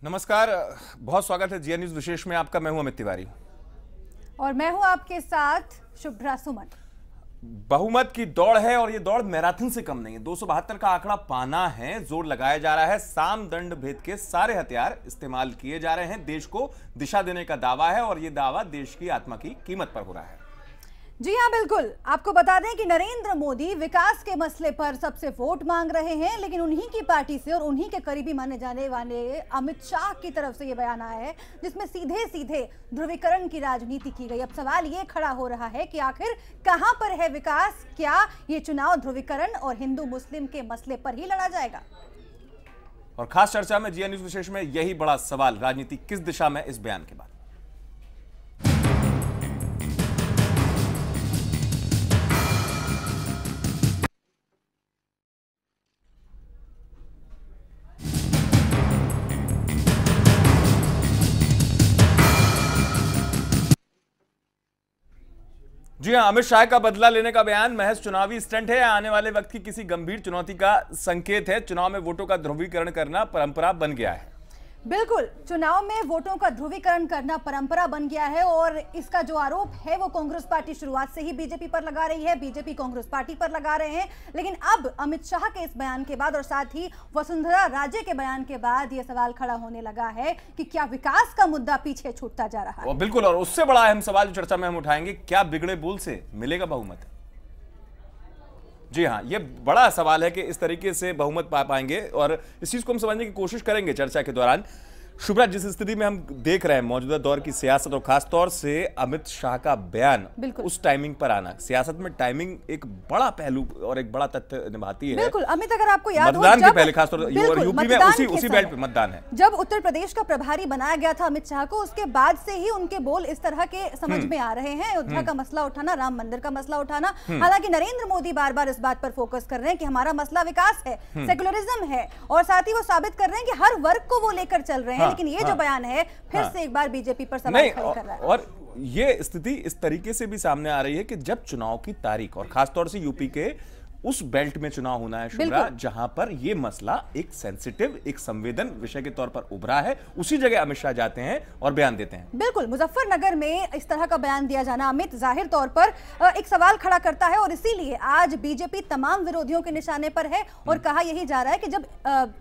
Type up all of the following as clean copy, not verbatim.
नमस्कार, बहुत स्वागत है जीएन न्यूज विशेष में आपका। मैं हूं अमित तिवारी और मैं हूं आपके साथ शुभ्रा सुमन। बहुमत की दौड़ है और ये दौड़ मैराथन से कम नहीं है। 272 का आंकड़ा पाना है, जोर लगाया जा रहा है। साम दंड भेद के सारे हथियार इस्तेमाल किए जा रहे हैं। देश को दिशा देने का दावा है और ये दावा देश की आत्मा की कीमत पर हो रहा है। जी हां, बिल्कुल। आपको बता दें कि नरेंद्र मोदी विकास के मसले पर सबसे वोट मांग रहे हैं, लेकिन उन्हीं की पार्टी से और उन्हीं के करीबी माने जाने वाले अमित शाह की तरफ से ये बयान आया है जिसमें सीधे सीधे ध्रुवीकरण की राजनीति की गई। अब सवाल ये खड़ा हो रहा है कि आखिर कहां पर है विकास? क्या ये चुनाव ध्रुवीकरण और हिंदू मुस्लिम के मसले पर ही लड़ा जाएगा? और खास चर्चा में जीएन न्यूज विशेष में यही बड़ा सवाल, राजनीति किस दिशा में इस बयान के बाद। जी हां, अमित शाह का बदला लेने का बयान महज चुनावी स्टंट है या आने वाले वक्त की किसी गंभीर चुनौती का संकेत है? चुनाव में वोटों का ध्रुवीकरण करना परंपरा बन गया है। बिल्कुल, चुनाव में वोटों का ध्रुवीकरण करना परंपरा बन गया है और इसका जो आरोप है वो कांग्रेस पार्टी शुरुआत से ही बीजेपी पर लगा रही है, बीजेपी कांग्रेस पार्टी पर लगा रहे हैं। लेकिन अब अमित शाह के इस बयान के बाद और साथ ही वसुंधरा राजे के बयान के बाद ये सवाल खड़ा होने लगा है कि क्या विकास का मुद्दा पीछे छूटता जा रहा है? बिल्कुल, और उससे बड़ा अहम सवाल जो चर्चा में हम उठाएंगे, क्या बिगड़े बोल से मिलेगा बहुमत? जी हां, ये बड़ा सवाल है कि इस तरीके से बहुमत पा पाएंगे और इस चीज को हम समझने की कोशिश करेंगे चर्चा के दौरान। शुभ्रा, जिस स्थिति में हम देख रहे हैं मौजूदा दौर की सियासत और खास तौर से अमित शाह का बयान उस टाइमिंग पर आना, सियासत में टाइमिंग एक बड़ा पहलू और एक बड़ा तथ्य निभाती है। बिल्कुल अमित, अगर आपको याद हो, मतदान के पहले खासतौर यूपी में उसी बेल्ट पे मतदान है। जब उत्तर प्रदेश का प्रभारी बनाया गया था अमित शाह को, उसके बाद से ही उनके बोल इस तरह के समझ में आ रहे हैं। अयोध्या का मसला उठाना, राम मंदिर का मसला उठाना। हालांकि नरेंद्र मोदी बार बार इस बात पर फोकस कर रहे हैं कि हमारा मसला विकास है, सेकुलरिज्म है, और साथ ही वो साबित कर रहे हैं कि हर वर्ग को वो लेकर चल रहे हैं। लेकिन ये जो बयान है फिर से एक बार बीजेपी पर सवाल खड़े कर रहा है। और ये स्थिति इस तरीके से भी सामने आ रही है कि जब चुनाव की तारीख, और खासतौर से यूपी के उस बेल्ट में चुनाव होना है शुभ्रा, जहां पर यह मसला एक सेंसिटिव, एक संवेदन विषय के तौर पर उभरा है, उसी जगह अमित शाह जाते हैं और बयान देते हैं। बिल्कुल, मुजफ्फरनगर में इस तरह का बयान दिया जाना अमित जाहिर तौर पर एक सवाल खड़ा करता है और इसीलिए आज बीजेपी तमाम विरोधियों के निशाने पर है। और कहा यही जा रहा है कि जब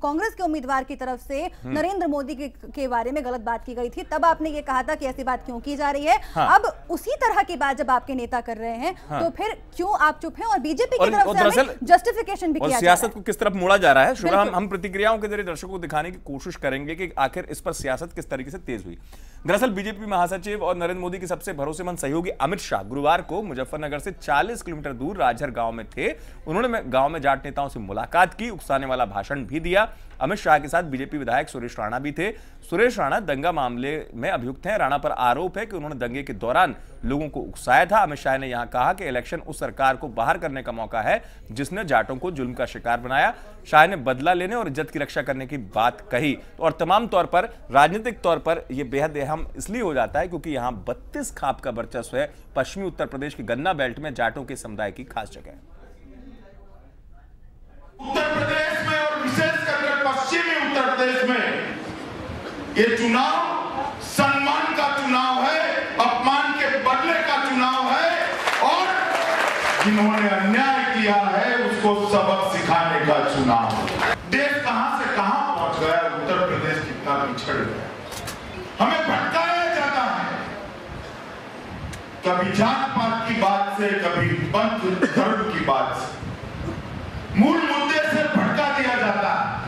कांग्रेस के उम्मीदवार की तरफ से नरेंद्र मोदी के बारे में गलत बात की गई थी, तब आपने ये कहा था कि ऐसी बात क्यों की जा रही है। अब उसी तरह की बात जब आपके नेता कर रहे हैं, तो फिर क्यों आप चुप हैं? और बीजेपी की तरफ से जस्टिफिकेशन भी किया जा रहा है। सियासत को किस तरफ मोड़ा जा रहा है शुभ्रा, हम प्रतिक्रियाओं के जरिए दर्शकों को दिखाने की कोशिश करेंगे कि आखिर इस पर सियासत किस तरीके से तेज हुई। दरअसल बीजेपी महासचिव और नरेंद्र मोदी के सबसे भरोसेमंद सहयोगी अमित शाह गुरुवार को मुजफ्फरनगर से 40 किलोमीटर दूर राजहर गांव में थे। उन्होंने गांव में जाट नेताओं से मुलाकात की, उकसाने वाला भाषण भी दिया। अमित शाह के साथ बीजेपी विधायक सुरेश राणा भी थे। सुरेश राणा दंगा मामले में अभियुक्त हैं। राणा पर आरोप है कि उन्होंने दंगे के दौरान लोगों को उकसाया था। अमित शाह ने यहां कहा कि इलेक्शन उस सरकार को बाहर करने का मौका है जिसने जाटों को जुल्म का शिकार बनाया। शाह ने बदला लेने और इज्जत की रक्षा करने की बात कही। और तमाम तौर पर राजनीतिक तौर पर यह बेहद अहम इसलिए हो जाता है क्योंकि यहां 32 खाप का वर्चस्व है। पश्चिमी उत्तर प्रदेश की गन्ना बेल्ट में जाटों के समुदाय की खास जगह है। उत्तर प्रदेश में और विशेष करके पश्चिमी उत्तर प्रदेश में ये चुनाव सम्मान का चुनाव है, अपमान के बदले का चुनाव है और जिन्होंने अन्याय किया है उसको सबक सिखाने का चुनाव है। देश कहां से कहां पहुंच गया, उत्तर प्रदेश कितना पिछड़ गया। हमें भटकाया जाता है, कभी जात पात की बात से, कभी पंथ धर्म की बात से, मूल मुद्दे से भटका दिया जाता है।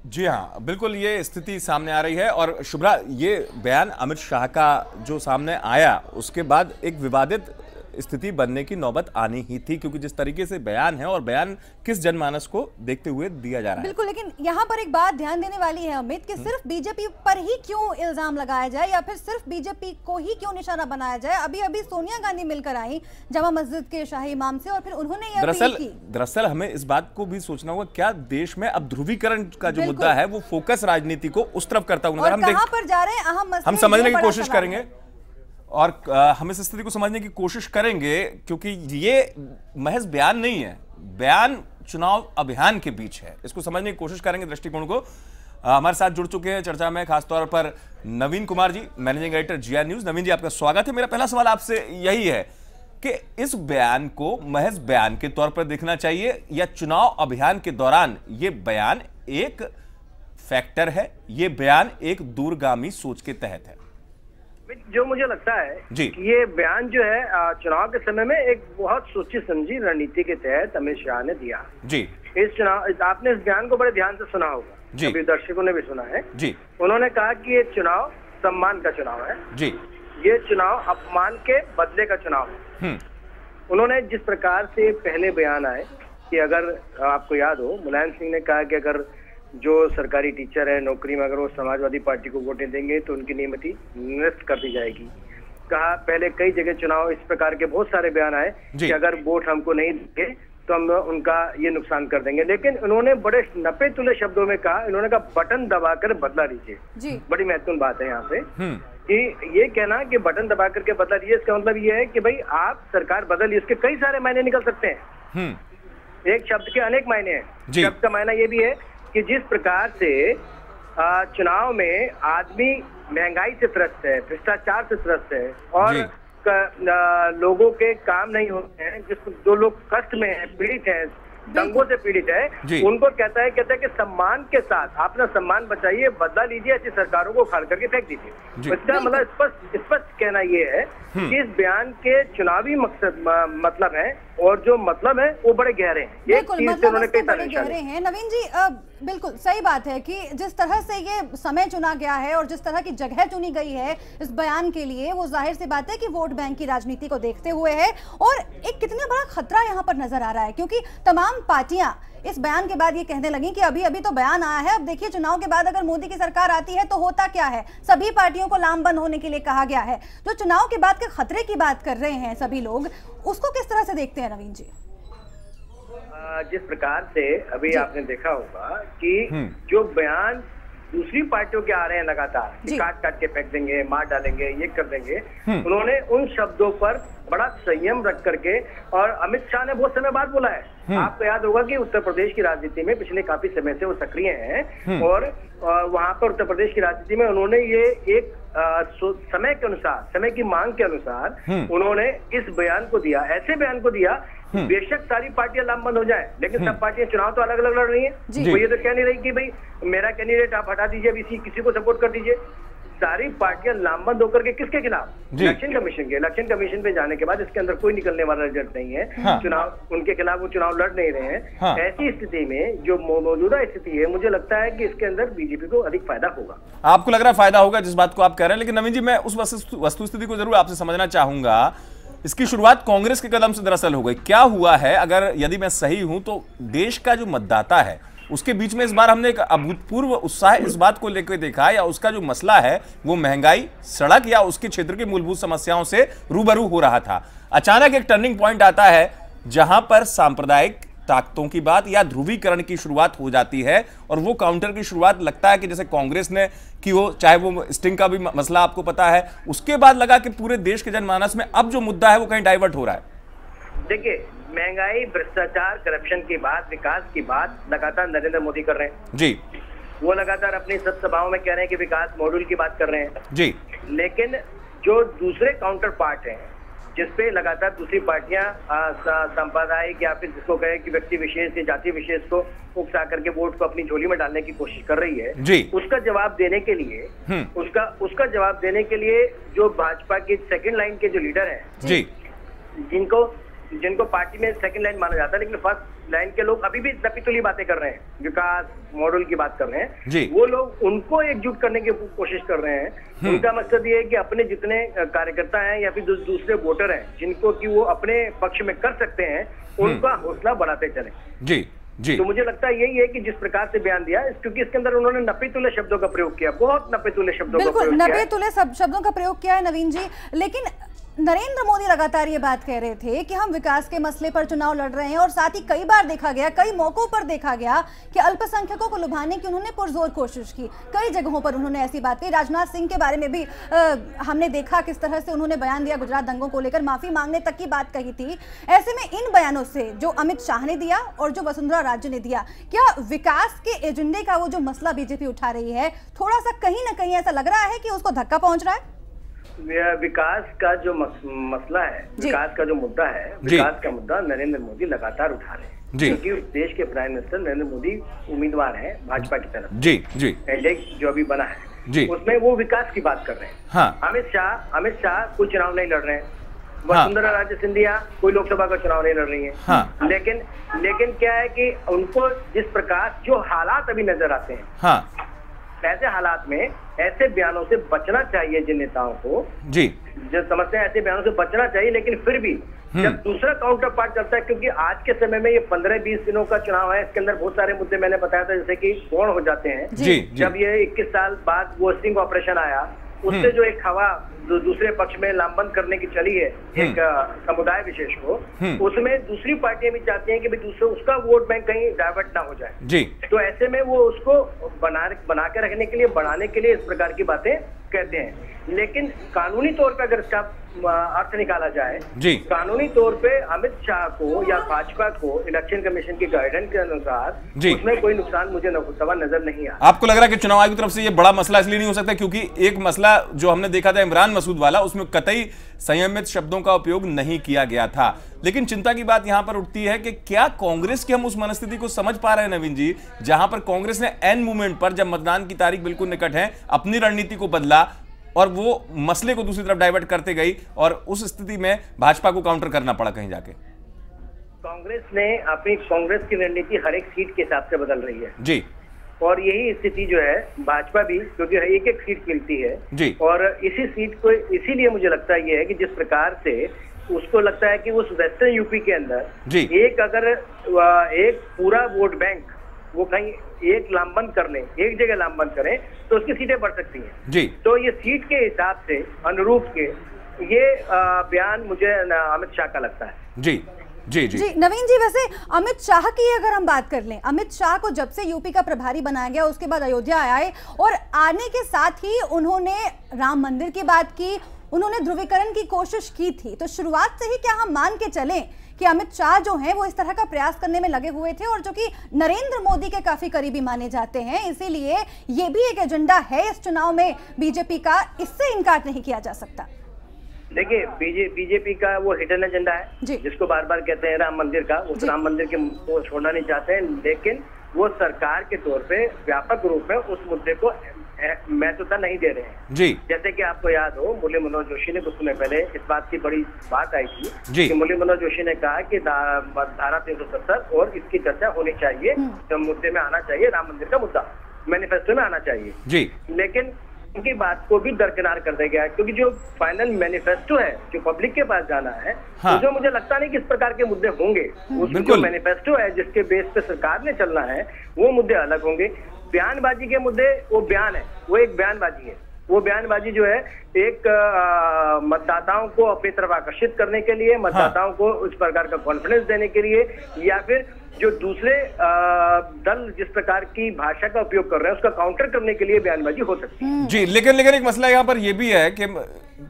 जी हां, बिल्कुल ये स्थिति सामने आ रही है। और शुभ्रा, ये बयान अमित शाह का जो सामने आया उसके बाद एक विवादित स्थिति बनने की नौबत आनी ही थी, क्योंकि जिस तरीके से बयान है और बयान किस जनमानस को देखते हुए दिया जा रहा है। बिल्कुल, लेकिन यहाँ पर एक बात ध्यान देने वाली है अमित कि सिर्फ बीजेपी पर ही क्यों इल्जाम लगाया जाए या फिर सिर्फ बीजेपी को ही क्यों निशाना बनाया जाए। अभी अभी सोनिया गांधी मिलकर आई जामा मस्जिद के शाही इमाम से और फिर उन्होंने ये अपील की। दरअसल हमें इस बात को भी सोचना होगा, क्या देश में अब ध्रुवीकरण का जो मुद्दा है वो फोकस राजनीति को उस तरफ करता हुआ हम कहां पर जा रहे हैं, अहम मसले हम समझने की कोशिश करेंगे और हम इस स्थिति को समझने की कोशिश करेंगे, क्योंकि ये महज बयान नहीं है। बयान चुनाव अभियान के बीच है, इसको समझने की कोशिश करेंगे दृष्टिकोण को। हमारे साथ जुड़ चुके हैं चर्चा में खासतौर पर नवीन Kumar ji, managing editor GR news. नवीन जी, आपका स्वागत है। मेरा पहला सवाल आपसे यही है कि इस बयान को महज बयान के तौर पर देखना चाहिए या चुनाव अभियान के दौरान ये बयान एक फैक्टर है, ये बयान एक दूरगामी सोच के तहत है? जो मुझे लगता है कि ये बयान जो है चुनाव के समय में एक बहुत सोची समझी रणनीति के तहत अमित शाह ने दिया जी। इस चुनाव, आपने इस बयान को बड़े ध्यान से सुना होगा जी, अभी दर्शकों ने भी सुना है जी। उन्होंने कहा कि ये चुनाव सम्मान का चुनाव है जी, ये चुनाव अपमान के बदले का चुनाव है। उन्होंने जिस प्रकार से पहले बयान आए कि अगर आपको याद हो, मुलायम सिंह ने कहा कि अगर जो सरकारी टीचर है नौकरी में अगर वो समाजवादी पार्टी को वोटें देंगे तो उनकी नियमिति निरस्त कर दी जाएगी। कहा पहले कई जगह चुनाव इस प्रकार के बहुत सारे बयान आए कि अगर वोट हमको नहीं देंगे तो हम उनका ये नुकसान कर देंगे, लेकिन उन्होंने बड़े नपे तुले शब्दों में कहा, इन्होंने कहा बटन दबाकर बदला लीजिए। बड़ी महत्वपूर्ण बात है यहाँ पे कि ये कहना कि बटन दबा करके बदला लीजिए, इसका मतलब ये है कि भाई आप सरकार बदलिए। इसके कई सारे मायने निकल सकते हैं, एक शब्द के अनेक मायने हैं। शब्द का मायना ये भी है कि जिस प्रकार से चुनाव में आदमी महंगाई से त्रस्त है, भ्रष्टाचार से त्रस्त है और लोगों के काम नहीं होते हैं, जो लोग कष्ट में हैं, पीड़ित हैं, दंगों से पीड़ित है, उनको कहता है कि सम्मान के साथ अपना सम्मान बचाइए, बदला लीजिए, ऐसी सरकारों को उखाड़ करके फेंक दीजिए। इसका मतलब स्पष्ट कहना ये है कि इस बयान के चुनावी मकसद मतलब है और जो मतलब है वो बड़े गहरे हैं। बिल्कुल, मतलब बड़े गहरे हैं। नवीन जी, बिल्कुल सही बात है कि जिस तरह से ये समय चुना गया है और जिस तरह की जगह चुनी गई है इस बयान के लिए, वो जाहिर सी बात है कि वोट बैंक की राजनीति को देखते हुए है और एक कितना बड़ा खतरा यहाँ पर नजर आ रहा है, क्योंकि तमाम पार्टियां इस बयान के बाद ये कहने लगी कि अभी अभी तो बयान आया है, अब देखिए चुनाव के बाद अगर मोदी की सरकार आती है तो होता क्या है। सभी पार्टियों को लामबंद होने के लिए कहा गया है। जो चुनाव के बाद के खतरे की बात कर रहे हैं सभी लोग, उसको किस तरह से देखते हैं नवीन जी? जिस प्रकार से अभी आपने देखा होगा कि जो बयान दूसरी पार्टियों के आ रहे हैं लगातार, काट काट के फेंक देंगे, मार डालेंगे, ये कर देंगे, उन्होंने उन शब्दों पर बड़ा संयम रख करके, और अमित शाह ने बहुत समय बाद बोला है। आपको याद होगा कि उत्तर प्रदेश की राजनीति में पिछले काफी समय से वो सक्रिय हैं और वहां पर उत्तर प्रदेश की राजनीति में उन्होंने ये एक समय के अनुसार, समय की मांग के अनुसार उन्होंने इस बयान को दिया, ऐसे बयान को दिया बेशक सारी पार्टियां लामबंद हो जाए, लेकिन सब पार्टियां चुनाव तो अलग अलग लड़ रही हैं। वो ये तो कह नहीं रही कि भाई मेरा कैंडिडेट आप हटा दीजिए, अब किसी को सपोर्ट कर दीजिए। सारी पार्टियां लामबंद होकर के किसके खिलाफ? इलेक्शन कमीशन के। इलेक्शन कमीशन पे जाने के बाद इसके अंदर कोई निकलने वाला रिजल्ट नहीं है। चुनाव उनके खिलाफ वो चुनाव लड़ नहीं रहे हैं। ऐसी स्थिति में जो मौजूदा स्थिति है, मुझे लगता है कि इसके अंदर बीजेपी को अधिक फायदा होगा। आपको लग रहा है फायदा होगा जिस बात को आप कह रहे हैं, लेकिन नवीन जी मैं उस वस्तुस्थिति को जरूर आपसे समझना चाहूंगा। इसकी शुरुआत कांग्रेस के कदम से दरअसल हो गई। क्या हुआ है, अगर यदि मैं सही हूं तो देश का जो मतदाता है उसके बीच में इस बार हमने एक अभूतपूर्व उत्साह इस बात को लेकर देखा, या उसका जो मसला है वो महंगाई, सड़क या उसके क्षेत्र की मूलभूत समस्याओं से रूबरू हो रहा था। अचानक एक टर्निंग पॉइंट आता है जहां पर सांप्रदायिक ताकतों की बात या ध्रुवीकरण की शुरुआत हो जाती है, और वो काउंटर की शुरुआत लगता है कि जैसे कांग्रेस ने की हो, चाहे वो स्टिंग का भी मसला आपको पता है, उसके बाद लगा कि पूरे देश के जनमानस में अब जो मुद्दा है वो कहीं डाइवर्ट हो रहा है। देखिए, महंगाई, भ्रष्टाचार, करप्शन की बात, विकास की बात लगातार नरेंद्र मोदी कर रहे हैं जी। वो लगातार अपनी सब सभाओं में कह रहे हैं कि विकास मॉड्यूल की बात कर रहे हैं जी, लेकिन जो दूसरे काउंटर पार्ट हैं जिसपे लगातार दूसरी पार्टियां सांप्रदायिक या फिर जिसको कहे कि व्यक्ति विशेष या जाति विशेष को उकसा करके वोट को अपनी झोली में डालने की कोशिश कर रही है जी, उसका जवाब देने के लिए उसका जवाब देने के लिए जो भाजपा की सेकंड लाइन के जो लीडर हैं जी, जिनको पार्टी में सेकंड लाइन माना जाता है, लेकिन फर्स्ट लाइन के लोग अभी भी नपीतुली बातें कर रहे हैं, विकास मॉडल की बात कर रहे हैं जी। वो लोग उनको एकजुट करने की कोशिश कर रहे हैं। उनका मकसद ये है कि अपने जितने कार्यकर्ता हैं या फिर दूसरे वोटर हैं जिनको कि वो अपने पक्ष में कर सकते हैं, उनका हौसला बढ़ाते चले जी जी। तो मुझे लगता है यही है कि जिस प्रकार से बयान दिया, क्योंकि इसके अंदर उन्होंने नपे-तुले शब्दों का प्रयोग किया, बहुत नपे-तुले शब्दों का प्रयोग किया, नपे-तुले शब्दों का प्रयोग किया है नवीन जी। लेकिन नरेंद्र मोदी लगातार ये बात कह रहे थे कि हम विकास के मसले पर चुनाव लड़ रहे हैं और साथ ही कई बार देखा गया, कई मौकों पर देखा गया कि अल्पसंख्यकों को लुभाने की उन्होंने पुरजोर कोशिश की। कई जगहों पर उन्होंने ऐसी बात कही। राजनाथ सिंह के बारे में भी हमने देखा किस तरह से उन्होंने बयान दिया, गुजरात दंगों को लेकर माफी मांगने तक की बात कही थी। ऐसे में इन बयानों से जो अमित शाह ने दिया और जो वसुंधरा राजे ने दिया, क्या विकास के एजेंडे का वो जो मसला बीजेपी उठा रही है, थोड़ा सा कहीं ना कहीं ऐसा लग रहा है कि उसको धक्का पहुंच रहा है? विकास का जो मसला है, विकास का जो मुद्दा है, विकास का मुद्दा नरेंद्र मोदी लगातार उठा रहे हैं, क्योंकि देश के प्राइम मिनिस्टर नरेंद्र मोदी उम्मीदवार हैं भाजपा की तरफ। जी जी, जो अभी बना है उसमें वो विकास की बात कर रहे हैं। हाँ। अमित शाह कोई चुनाव नहीं लड़ रहे हैं। वसुंधरा राजे सिंधिया कोई लोकसभा का चुनाव नहीं लड़ रही है। हाँ। लेकिन क्या है कि उनको जिस प्रकार जो हालात अभी नजर आते हैं, हाँ, ऐसे हालात में ऐसे बयानों से बचना चाहिए जिन नेताओं को, जी, जो समझते हैं ऐसे बयानों से बचना चाहिए। लेकिन फिर भी जब दूसरा काउंटर पार्ट करता है, क्योंकि आज के समय में ये 15-20 दिनों का चुनाव है, इसके अंदर बहुत सारे मुद्दे मैंने बताया था, जैसे कि गौण हो जाते हैं। जी, जब ये 21 साल बाद वो स्टिंग ऑपरेशन आया, उससे जो एक हवा दूसरे पक्ष में लामबंद करने की चली है एक समुदाय विशेष को, उसमें दूसरी पार्टियां भी चाहती हैं कि भाई दूसरे उसका वोट बैंक कहीं डाइवर्ट ना हो जाए। जी। तो ऐसे में वो उसको बना के रखने के लिए, बढ़ाने के लिए इस प्रकार की बातें कहते हैं। लेकिन कानूनी तौर पे अगर इसका अर्थ निकाला जाए, जी, कानूनी तौर पे अमित शाह को या भाजपा को इलेक्शन कमीशन की गाइडेंस के अनुसार उसमें कोई नुकसान मुझे नजर नहीं आया। आपको लग रहा है कि चुनाव आयोग की तरफ से ये बड़ा मसला इसलिए नहीं हो सकता क्योंकि एक मसला जो हमने देखा था इमरान मसूद वाला, उसमें कतई संयमित शब्दों का उपयोग नहीं किया गया था। लेकिन चिंता की बात यहां पर उठती है कि क्या कांग्रेस की हम उस मनस्थिति को समझ पा रहे हैं नवीन जी, जहां पर कांग्रेस ने एन मोमेंट पर, जब मतदान की तारीख बिल्कुल निकट है, अपनी रणनीति को बदला और वो मसले को दूसरी तरफ डाइवर्ट करते गई और उस स्थिति में भाजपा को काउंटर करना पड़ा कहीं जाके। कांग्रेस ने अपनी की रणनीति हर एक सीट के हिसाब से बदल रही है। जी। और यही स्थिति जो है भाजपा भी, क्योंकि एक एक सीट मिलती है। जी। और इसी सीट को इसीलिए मुझे लगता है ये है कि जिस प्रकार से उसको लगता है कि उस वेस्टर्न यूपी के अंदर एक पूरा वोट बैंक वो कहीं एक लामबंद कर ले, एक जगह लामबंद करें तो उसकी सीटें बढ़ सकती हैं। जी। तो ये सीट के हिसाब से अनुरूप के ये बयान मुझे अमित शाह का लगता है। जी जी जी। जी नवीन जी, वैसे अमित शाह की अगर हम बात कर लें, अमित शाह को जब से यूपी का प्रभारी बनाया गया उसके बाद अयोध्या आए और आने के साथ ही उन्होंने राम मंदिर की बात की, उन्होंने ध्रुवीकरण की कोशिश की थी। तो शुरुआत से ही क्या हम मान के चलें कि अमित शाह जो हैं वो इस तरह का प्रयास करने में लगे हुए थे और जो कि नरेंद्र मोदी के काफी करीबी माने जाते हैं, इसीलिए ये भी एक एजेंडा है इस चुनाव में बीजेपी का, इससे इनकार नहीं किया जा सकता। देखिए, बीजेपी का वो हिडन एजेंडा है जिसको बार बार कहते हैं राम मंदिर का, उस राम मंदिर के वो छोड़ना नहीं चाहते हैं, लेकिन वो सरकार के तौर पे व्यापक रूप में उस मुद्दे को महत्वता नहीं दे रहे हैं। जी। जैसे कि आपको याद हो, मुरली मनोहर जोशी ने कुछ समय पहले इस बात की बड़ी बात आई थी कि मुरली मनोहर जोशी ने कहा कि धारा 370 और इसकी चर्चा होनी चाहिए, तो मुद्दे में आना चाहिए, राम मंदिर का मुद्दा मैनिफेस्टो में आना चाहिए। जी। लेकिन उनकी बात को भी दरकिनार कर दिया गया, क्योंकि जो फाइनल मैनिफेस्टो है जो पब्लिक के पास जाना है, हाँ, तो मुझे लगता नहीं कि इस प्रकार के मुद्दे होंगे। उस जो मैनिफेस्टो है जिसके बेस पे सरकार ने चलना है वो मुद्दे अलग होंगे। बयानबाजी के मुद्दे वो बयान है, वो एक बयानबाजी है। वो बयानबाजी जो है एक मतदाताओं को अपनी तरफ आकर्षित करने के लिए, मतदाताओं को उस प्रकार का कॉन्फिडेंस देने के लिए, या फिर जो दूसरे दल जिस प्रकार की भाषा का उपयोग कर रहे हैं उसका काउंटर करने के लिए बयानबाजी हो सकती है। जी, लेकिन एक मसला यहाँ पर यह भी है कि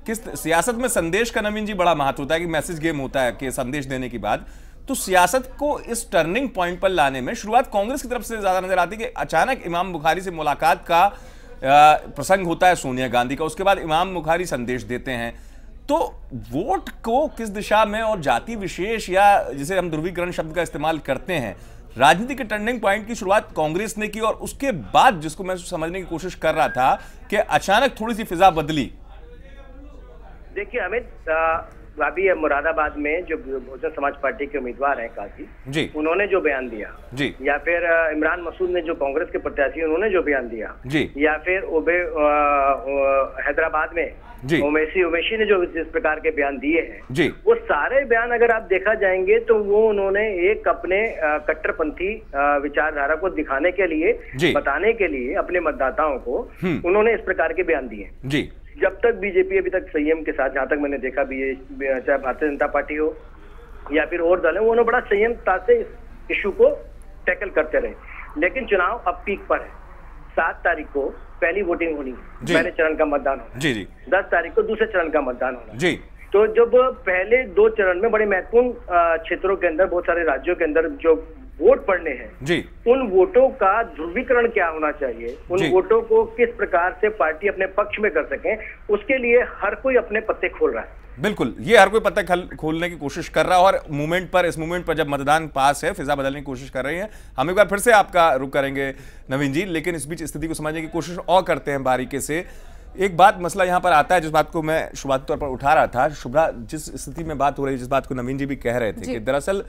किस सियासत में संदेश का नवीन जी बड़ा महत्व होता है कि मैसेज गेम होता है कि संदेश देने की बात, तो सियासत को इस टर्निंग पॉइंट पर लाने में शुरुआत कांग्रेस की तरफ से ज्यादा नजर आती है कि अचानक इमाम बुखारी से मुलाकात का प्रसंग होता है सोनिया गांधी का, उसके बाद इमाम बुखारी संदेश देते हैं, तो वोट को किस दिशा में और जाति विशेष या जिसे हम ध्रुवीकरण शब्द का इस्तेमाल करते हैं, राजनीति के टर्निंग पॉइंट की शुरुआत कांग्रेस ने की और उसके बाद जिसको मैं समझने की कोशिश कर रहा था कि अचानक थोड़ी सी फिजा बदली। देखिए अमित, अभी मुरादाबाद में जो बहुजन समाज पार्टी के उम्मीदवार हैं काजी जी, उन्होंने जो बयान दिया जी, या फिर इमरान मसूद ने जो कांग्रेस के प्रत्याशी उन्होंने जो बयान दिया जी, या फिर हैदराबाद में जी उमेशी ने जो जिस प्रकार के बयान दिए हैं जी, वो सारे बयान अगर आप देखा जाएंगे तो वो उन्होंने एक अपने कट्टरपंथी विचारधारा को दिखाने के लिए, बताने के लिए अपने मतदाताओं को उन्होंने इस प्रकार के बयान दिए जी। जब तक बीजेपी अभी तक संयम के साथ, जहां तक मैंने देखा भी, चाहे भारतीय जनता पार्टी हो या फिर और दल है, उन्होंने बड़ा संयमता से इस इशू को टैकल करते रहे। लेकिन चुनाव अब पीक पर है। 7 तारीख को पहली वोटिंग होनी है, पहले चरण का मतदान होना, जी जी। 10 तारीख को दूसरे चरण का मतदान होना जी। तो जब पहले 2 चरण में बड़े महत्वपूर्ण क्षेत्रों के अंदर, बहुत सारे राज्यों के अंदर जो वोट पड़ने हैं जी, उन वोटों का ध्रुवीकरण क्या होना चाहिए, उन वोटों को किस प्रकार से पार्टी अपने पक्ष में कर सके, उसके लिए हर कोई अपने पत्ते खोल रहा है। बिल्कुल, ये हर कोई पत्ते खोलने की कोशिश कर रहा है और इस मूवमेंट पर जब मतदान पास है, फिजा बदलने की कोशिश कर रही है। हम एक बार फिर से आपका रुख करेंगे नवीन जी, लेकिन इस बीच स्थिति को समझने की कोशिश और करते हैं बारीकी से। एक बात मसला यहां पर आता है, जिस बात को मैं शुरुआती तौर पर उठा रहा था, शुभ्रा, जिस स्थिति में बात हो रही है, जिस बात को नवीन जी भी कह रहे थे कि दरअसल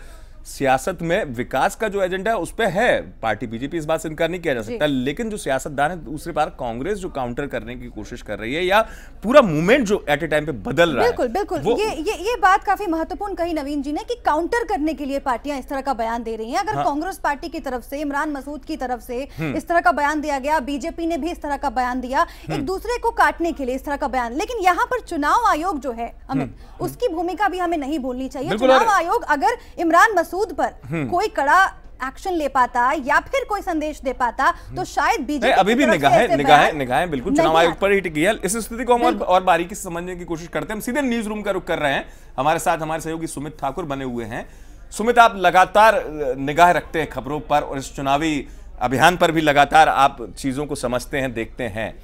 सियासत में विकास का जो एजेंडा है उस पे है पार्टी बीजेपी, इस बात से इनकार नहीं किया जा सकता, लेकिन जो सियासतदान है दूसरी बार कांग्रेस जो काउंटर करने की कोशिश कर रही है या पूरा मूवमेंट जो एट ए टाइम पे बदल रहा है। बिल्कुल ये बात काफी महत्वपूर्ण कही नवीन जी ने कि काउंटर करने के लिए पार्टियां इस तरह का बयान दे रही हैं। अगर कांग्रेस पार्टी की तरफ से, इमरान मसूद की तरफ से इस तरह का बयान दिया गया, बीजेपी ने भी इस तरह का बयान दिया, एक दूसरे को काटने के लिए इस तरह का बयान, लेकिन यहाँ पर चुनाव आयोग जो है अमित, उसकी भूमिका भी हमें नहीं भूलनी चाहिए। चुनाव आयोग अगर इमरान मसूद पर कोई कड़ा एक्शन ले पाता या फिर कोई संदेश दे पाता तो शायद बीजेपी अभी भी निगाहें बिल्कुल चुनाव आयोग पर ही टिकी है। इस स्थिति को हम और बारीकी से समझने की कोशिश करते हैं। हम सीधे न्यूज रूम का रुख कर रहे हैं। हमारे साथ हमारे सहयोगी सुमित ठाकुर बने हुए हैं। सुमित, आप लगातार निगाह रखते हैं खबरों पर और इस चुनावी अभियान पर भी लगातार आप चीजों को समझते हैं, देखते हैं।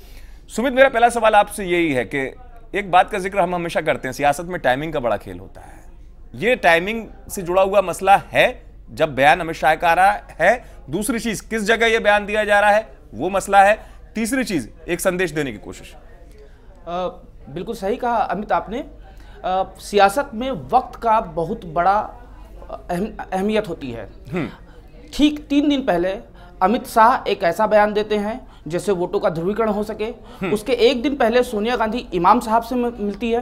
सुमित, मेरा पहला सवाल आपसे यही है कि एक बात का जिक्र हम हमेशा करते हैं, सियासत में टाइमिंग का बड़ा खेल होता है। ये टाइमिंग से जुड़ा हुआ मसला है जब बयान अमित शाह का आ रहा है। दूसरी चीज, किस जगह यह बयान दिया जा रहा है वो मसला है। तीसरी चीज, एक संदेश देने की कोशिश। बिल्कुल सही कहा अमित आपने। सियासत में वक्त का बहुत बड़ा अहमियत होती है। ठीक 3 दिन पहले अमित शाह एक ऐसा बयान देते हैं जैसे वोटों का ध्रुवीकरण हो सके। उसके 1 दिन पहले सोनिया गांधी इमाम साहब से मिलती है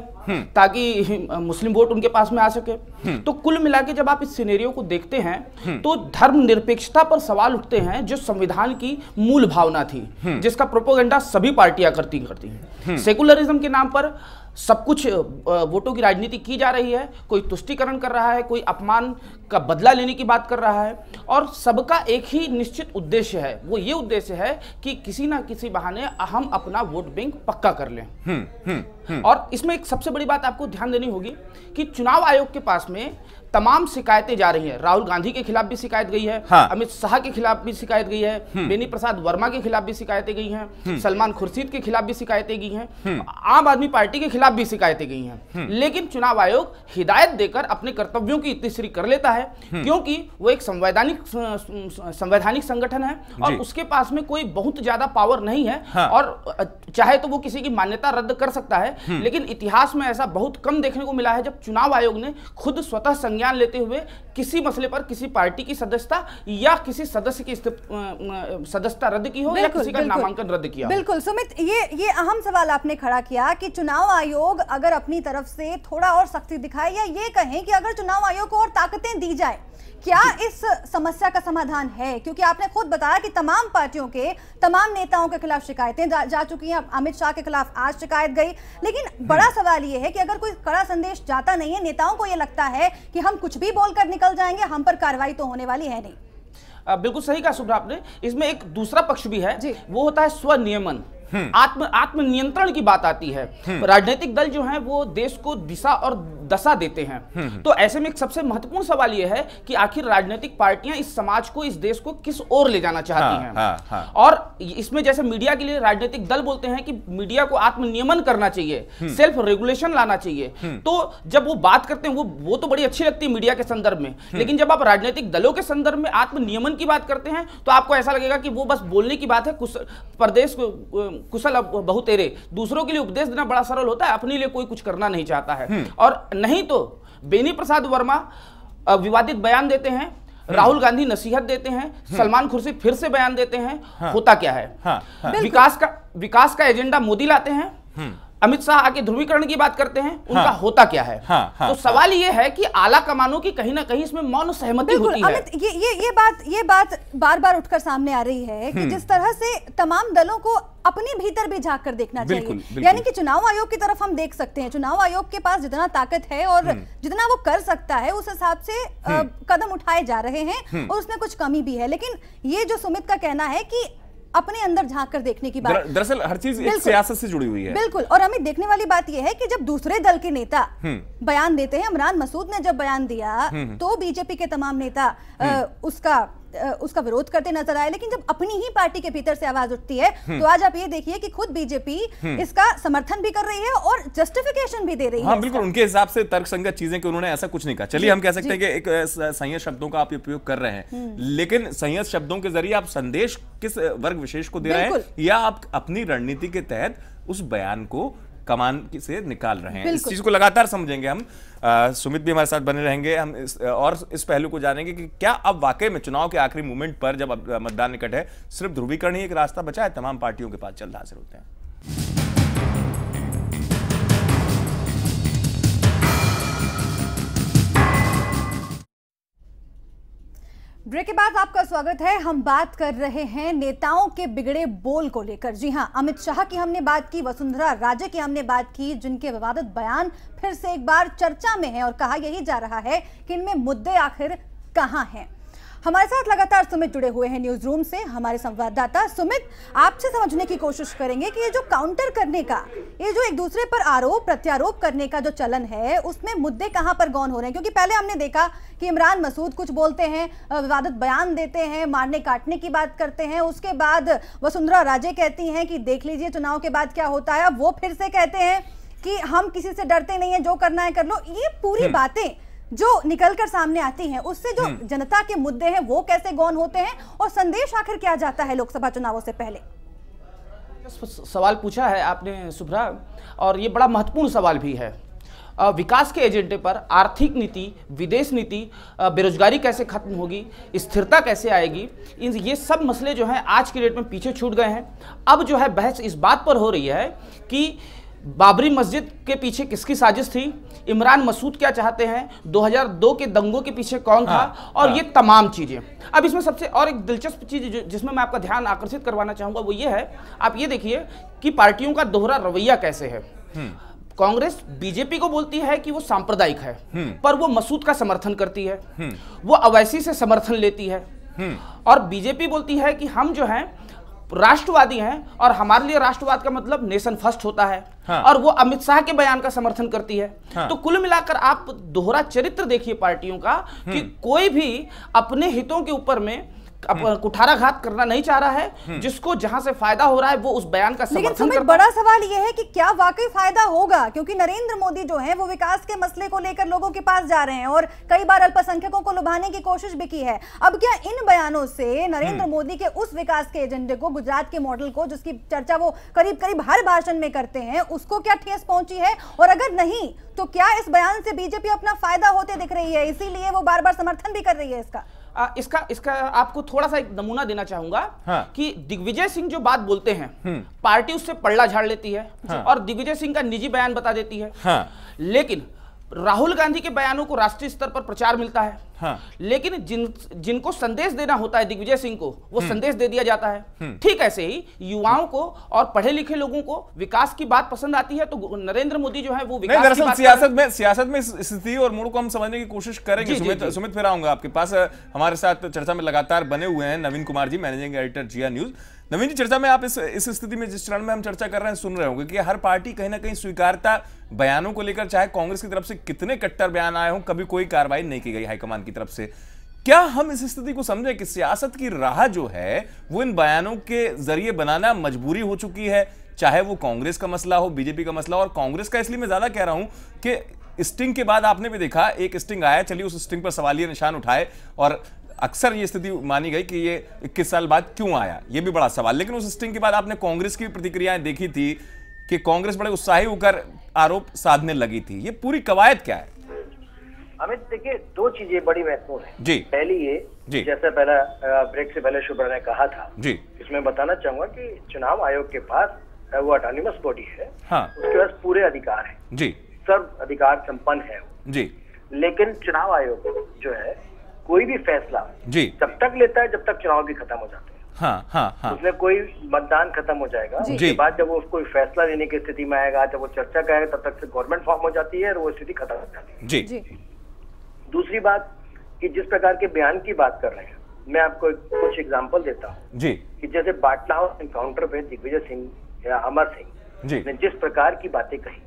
ताकि मुस्लिम वोट उनके पास में आ सके। तो कुल मिला के जब आप इस सिनेरियो को देखते हैं तो धर्मनिरपेक्षता पर सवाल उठते हैं, जो संविधान की मूल भावना थी, जिसका प्रोपेगेंडा सभी पार्टियां करती हैं। सेकुलरिज्म के नाम पर सब कुछ वोटों की राजनीति की जा रही है। कोई तुष्टीकरण कर रहा है, कोई अपमान का बदला लेने की बात कर रहा है, और सबका एक ही निश्चित उद्देश्य है। वो ये उद्देश्य है कि किसी ना किसी बहाने हम अपना वोट बैंक पक्का कर लें। और इसमें एक सबसे बड़ी बात आपको ध्यान देनी होगी कि चुनाव आयोग के पास में तमाम शिकायतें जा रही हैं। राहुल गांधी के खिलाफ भी शिकायत गई है, अमित शाह के खिलाफ भी शिकायत गई है, बेनी प्रसाद वर्मा के खिलाफ भी शिकायतें गई हैं, सलमान खुर्शीद के खिलाफ भी शिकायतें गई हैं, आम आदमी पार्टी के खिलाफ भी शिकायतें गई हैं। लेकिन चुनाव आयोग हिदायत देकर अपने कर्तव्यों की इत्तिश्री कर लेता है, क्योंकि वो एक संवैधानिक संगठन है और उसके पास में कोई बहुत ज्यादा पावर नहीं है। और चाहे तो वो किसी की मान्यता रद्द कर सकता है, लेकिन इतिहास में ऐसा बहुत कम देखने को मिला है जब चुनाव आयोग ने खुद स्वतः संज्ञान लेते हुए किसी मसले पर किसी पार्टी की सदस्यता या किसी सदस्य की सदस्यता रद्द की हो या किसी का नामांकन रद्द किया। बिल्कुल सुमित, ये अहम सवाल आपने खड़ा किया कि चुनाव आयोग अगर अपनी तरफ से थोड़ा और सख्ती दिखाए या ये कहें कि अगर चुनाव आयोग को और ताकतें दी जाए, क्या इस समस्या का समाधान है? क्योंकि आपने खुद बताया कि तमाम पार्टियों के तमाम नेताओं के खिलाफ शिकायतें जा चुकी हैं। अमित शाह के खिलाफ आज शिकायत गई, लेकिन बड़ा सवाल ये है कि अगर कोई कड़ा संदेश जाता नहीं है, नेताओं को ये लगता है कि हम कुछ भी बोलकर निकल जाएंगे, हम पर कार्रवाई तो होने वाली है नहीं। बिल्कुल सही कहा शुभ्रा आपने। इसमें एक दूसरा पक्ष भी है, वो होता है स्वनियमन, आत्मनियंत्रण की बात आती है। राजनीतिक दल जो हैं वो देश को दिशा और दशा देते हैं। तो ऐसे में एक सबसे महत्वपूर्ण सवाल यह है कि आखिर राजनीतिक पार्टियां इस समाज को, इस देश को किस ओर ले जाना चाहती हैं। और इसमें जैसे मीडिया के लिए राजनीतिक दल बोलते हैं कि मीडिया को आत्मनियमन करना चाहिए, सेल्फ रेगुलेशन लाना चाहिए। तो जब वो बात करते हैं वो तो बड़ी अच्छी लगती है मीडिया के संदर्भ में, लेकिन जब आप राजनीतिक दलों के संदर्भ में आत्मनियमन की बात करते हैं तो आपको ऐसा लगेगा कि वो बस बोलने की बात है। प्रदेश कुशल बहुतेरे, दूसरों के लिए उपदेश देना बड़ा सरल होता है, अपने लिए कोई कुछ करना नहीं चाहता है। और नहीं तो बेनी प्रसाद वर्मा विवादित बयान देते हैं, राहुल गांधी नसीहत देते हैं, सलमान खुर्शीद फिर से बयान देते हैं। होता क्या है? विकास का एजेंडा मोदी लाते हैं, अमित शाह आके ध्रुवीकरण की बात करते हैं, उनका होता क्या है? तो सवाल ये है कि आला कमानों की कहीं ना कहीं इसमें मौन सहमति होती है। अमित, ये बात बार बार उठकर सामने आ रही है कि जिस तरह से तमाम दलों को अपने भीतर भी झांक कर देखना चाहिए। यानी कि चुनाव आयोग की तरफ हम देख सकते हैं, चुनाव आयोग के पास जितना ताकत है और जितना वो कर सकता है उस हिसाब से कदम उठाए जा रहे हैं और उसमें कुछ कमी भी है। लेकिन ये जो सुमित का कहना है कि अपने अंदर झांक कर देखने की बात, दरअसल हर चीज एक सियासत से जुड़ी हुई है। बिल्कुल। और हमें देखने वाली बात यह है कि जब दूसरे दल के नेता बयान देते हैं, इमरान मसूद ने जब बयान दिया तो बीजेपी के तमाम नेता उसका विरोध करते नजर आए, लेकिन जब अपनी ही पार्टी के भीतर से आवाज उठती है तो आज आप ये देखिए कि खुद बीजेपी इसका समर्थन भी कर रही है और जस्टिफिकेशन भी दे रही है। बिल्कुल, उनके हिसाब से तर्कसंगत चीजें कि उन्होंने ऐसा कुछ नहीं कहा। चलिए हम कह सकते हैं कि एक संयत शब्दों का आप उपयोग कर रहे हैं, लेकिन संयत शब्दों के जरिए आप संदेश किस वर्ग विशेष को दे रहे हैं, या आप अपनी रणनीति के तहत उस बयान को कमान से निकाल रहे हैं। इस चीज को लगातार समझेंगे हम। सुमित भी हमारे साथ बने रहेंगे। हम इस पहलू को जानेंगे कि क्या अब वाकई में चुनाव के आखिरी मोमेंट पर जब मतदान निकट है, सिर्फ ध्रुवीकरण ही एक रास्ता बचा है? तमाम पार्टियों के पास जल्द हाजिर होते हैं। ब्रेक के बाद आपका स्वागत है। हम बात कर रहे हैं नेताओं के बिगड़े बोल को लेकर। जी हां, अमित शाह की हमने बात की, वसुंधरा राजे की हमने बात की, जिनके विवादित बयान फिर से एक बार चर्चा में है और कहा यही जा रहा है कि इनमें मुद्दे आखिर कहां हैं। हमारे साथ लगातार सुमित जुड़े हुए हैं न्यूज रूम से, हमारे संवाददाता। सुमित, आपसे समझने की कोशिश करेंगे कि ये जो काउंटर करने का, ये जो एक दूसरे पर आरोप प्रत्यारोप करने का जो चलन है, उसमें मुद्दे कहां पर गौन हो रहे हैं? क्योंकि पहले हमने देखा कि इमरान मसूद कुछ बोलते हैं, विवादित बयान देते हैं, मारने काटने की बात करते हैं, उसके बाद वसुंधरा राजे कहती हैं कि देख लीजिए चुनाव के बाद क्या होता है। अब वो फिर से कहते हैं कि हम किसी से डरते नहीं है, जो करना है कर लो। ये पूरी बातें जो निकलकर सामने आती हैं, उससे जो जनता के मुद्दे हैं वो कैसे गौन होते हैं और संदेश आखिर क्या जाता है लोकसभा चुनावों से पहले? सवाल पूछा है आपने शुभ्रा, और ये बड़ा महत्वपूर्ण सवाल भी है। विकास के एजेंडे पर आर्थिक नीति, विदेश नीति, बेरोजगारी कैसे खत्म होगी, स्थिरता कैसे आएगी, ये सब मसले जो हैं आज की डेट में पीछे छूट गए हैं। अब जो है बहस इस बात पर हो रही है कि बाबरी मस्जिद के पीछे किसकी साजिश थी, इमरान मसूद क्या चाहते हैं, 2002 के दंगों के पीछे कौन था, और ये तमाम चीजें। अब इसमें सबसे और एक दिलचस्प चीज जिसमें मैं आपका ध्यान आकर्षित करवाना चाहूंगा वो ये है, आप ये देखिए कि पार्टियों का दोहरा रवैया कैसे है। कांग्रेस बीजेपी को बोलती है कि वो सांप्रदायिक है, पर वो मसूद का समर्थन करती है, वो अवैसी से समर्थन लेती है, और बीजेपी बोलती है कि हम जो हैं राष्ट्रवादी हैं और हमारे लिए राष्ट्रवाद का मतलब नेशन फर्स्ट होता है, और वो अमित शाह के बयान का समर्थन करती है। तो कुल मिलाकर आप दोहरा चरित्र देखिए पार्टियों का कि कोई भी अपने हितों के ऊपर में कुठाराघात करना नहीं चाह रहा है, जिसको जहां से फायदा हो रहा है वो उस बयान का समर्थन करता है। बड़ा सवाल यह है कि क्या वाकई फायदा होगा, क्योंकि नरेंद्र मोदी जो है वो विकास के मसले को लेकर लोगों के पास जा रहे हैं और कई बार अल्पसंख्यकों को लुभाने की कोशिश भी की है। अब क्या इन बयानों से नरेंद्र मोदी के उस विकास के एजेंडे को, गुजरात के मॉडल को, जिसकी चर्चा वो करीब करीब हर भाषण में करते हैं, उसको क्या ठेस पहुंची है? और अगर नहीं तो क्या इस बयान से बीजेपी अपना फायदा होते दिख रही है, इसीलिए वो बार बार समर्थन भी कर रही है इसका? इसका आपको थोड़ा सा एक नमूना देना चाहूंगा कि दिग्विजय सिंह जो बात बोलते हैं, पार्टी उससे पलड़ा झाड़ लेती है और दिग्विजय सिंह का निजी बयान बता देती है। लेकिन राहुल गांधी के बयानों को राष्ट्रीय स्तर पर प्रचार मिलता है, लेकिन जिनको संदेश देना होता है दिग्विजय सिंह को, वो संदेश दे दिया जाता है। ठीक ऐसे ही युवाओं को और पढ़े लिखे लोगों को विकास की बात पसंद आती है, तो नरेंद्र मोदी जो है वो विकास की बात सियासत में स्थिति और मूड को हम समझने की कोशिश करेंगे। सुमित, फिर आऊंगा आपके पास। हमारे साथ चर्चा में लगातार बने हुए हैं नवीन कुमार जी, मैनेजिंग एडिटर जिया न्यूज। नवीन जी, चर्चा में आप इस स्थिति में, जिस चरण में हम चर्चा कर रहे हैं, सुन रहे होंगे कि हर पार्टी कहीं ना कहीं स्वीकारता बयानों को लेकर, चाहे कांग्रेस की तरफ से कितने कट्टर बयान आए हों, कभी कोई कार्रवाई नहीं की गई हाईकमान की तरफ से। क्या हम इस स्थिति को समझें कि सियासत की राह जो है वो इन बयानों के जरिए बनाना मजबूरी हो चुकी है, चाहे वो कांग्रेस का मसला हो, बीजेपी का मसला हो? और कांग्रेस का इसलिए मैं ज्यादा कह रहा हूं कि स्टिंग के बाद आपने भी देखा, एक स्टिंग आया, चलिए उस स्टिंग पर सवालिया निशान उठाए, और अक्सर ये स्थिति मानी गई कि ये 21 साल बाद क्यों आया, ये भी बड़ा सवाल। लेकिन उस स्टिंग के बाद आपने कांग्रेस की प्रतिक्रियाएं देखी थी कि कांग्रेस बड़े उत्साही होकर आरोप साधने लगी थी। ये पूरी कवायद क्या है? अमित, देखिए, दो चीजें बड़ी महत्वपूर्ण है जी। पहली ये, जैसे पहला ब्रेक से पहले शुभ्रा ने कहा था जी, इसमें बताना चाहूंगा कि चुनाव आयोग के पास वो ऑटोनॉमस बॉडी है, हाँ, उसके पास पूरे अधिकार है जी, सर्व अधिकार संपन्न है जी, लेकिन चुनाव आयोग जो है कोई भी फैसला जी तब तक लेता है जब तक चुनाव भी खत्म हो जाते हैं। हाँ, हाँ, हाँ, उसमें कोई मतदान खत्म हो जाएगा, उसके बाद जब वो कोई फैसला लेने की स्थिति में आएगा, जब वो चर्चा करेगा, तब तक से गवर्नमेंट फॉर्म हो जाती है और वो स्थिति खत्म हो जाती है। जी, जी। दूसरी बात कि जिस प्रकार के बयान की बात कर रहे हैं, मैं आपको कुछ एग्जांपल देता हूँ जी, कि जैसे बाटला हाउस एनकाउंटर पे दिग्विजय सिंह या अमर सिंह जी, ने जिस प्रकार की बातें कही,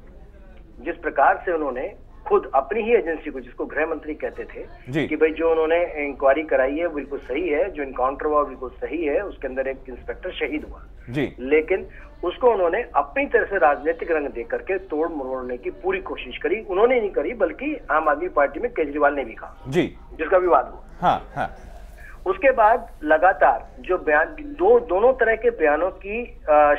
जिस प्रकार से उन्होंने खुद अपनी ही एजेंसी को, जिसको गृह मंत्री कहते थे कि भाई जो उन्होंने इंक्वायरी कराई है बिल्कुल सही है, जो इनकाउंटर हुआ बिल्कुल सही है, उसके अंदर एक इंस्पेक्टर शहीद हुआ जी, लेकिन उसको उन्होंने अपनी तरह से राजनीतिक रंग दे करके तोड़ मरोड़ने की पूरी कोशिश करी। उन्होंने नहीं करी बल्कि आम आदमी पार्टी में केजरीवाल ने भी कहा जी, जिसका विवाद हुआ। हाँ, हाँ, उसके बाद लगातार जो बयान दोनों तरह के बयानों की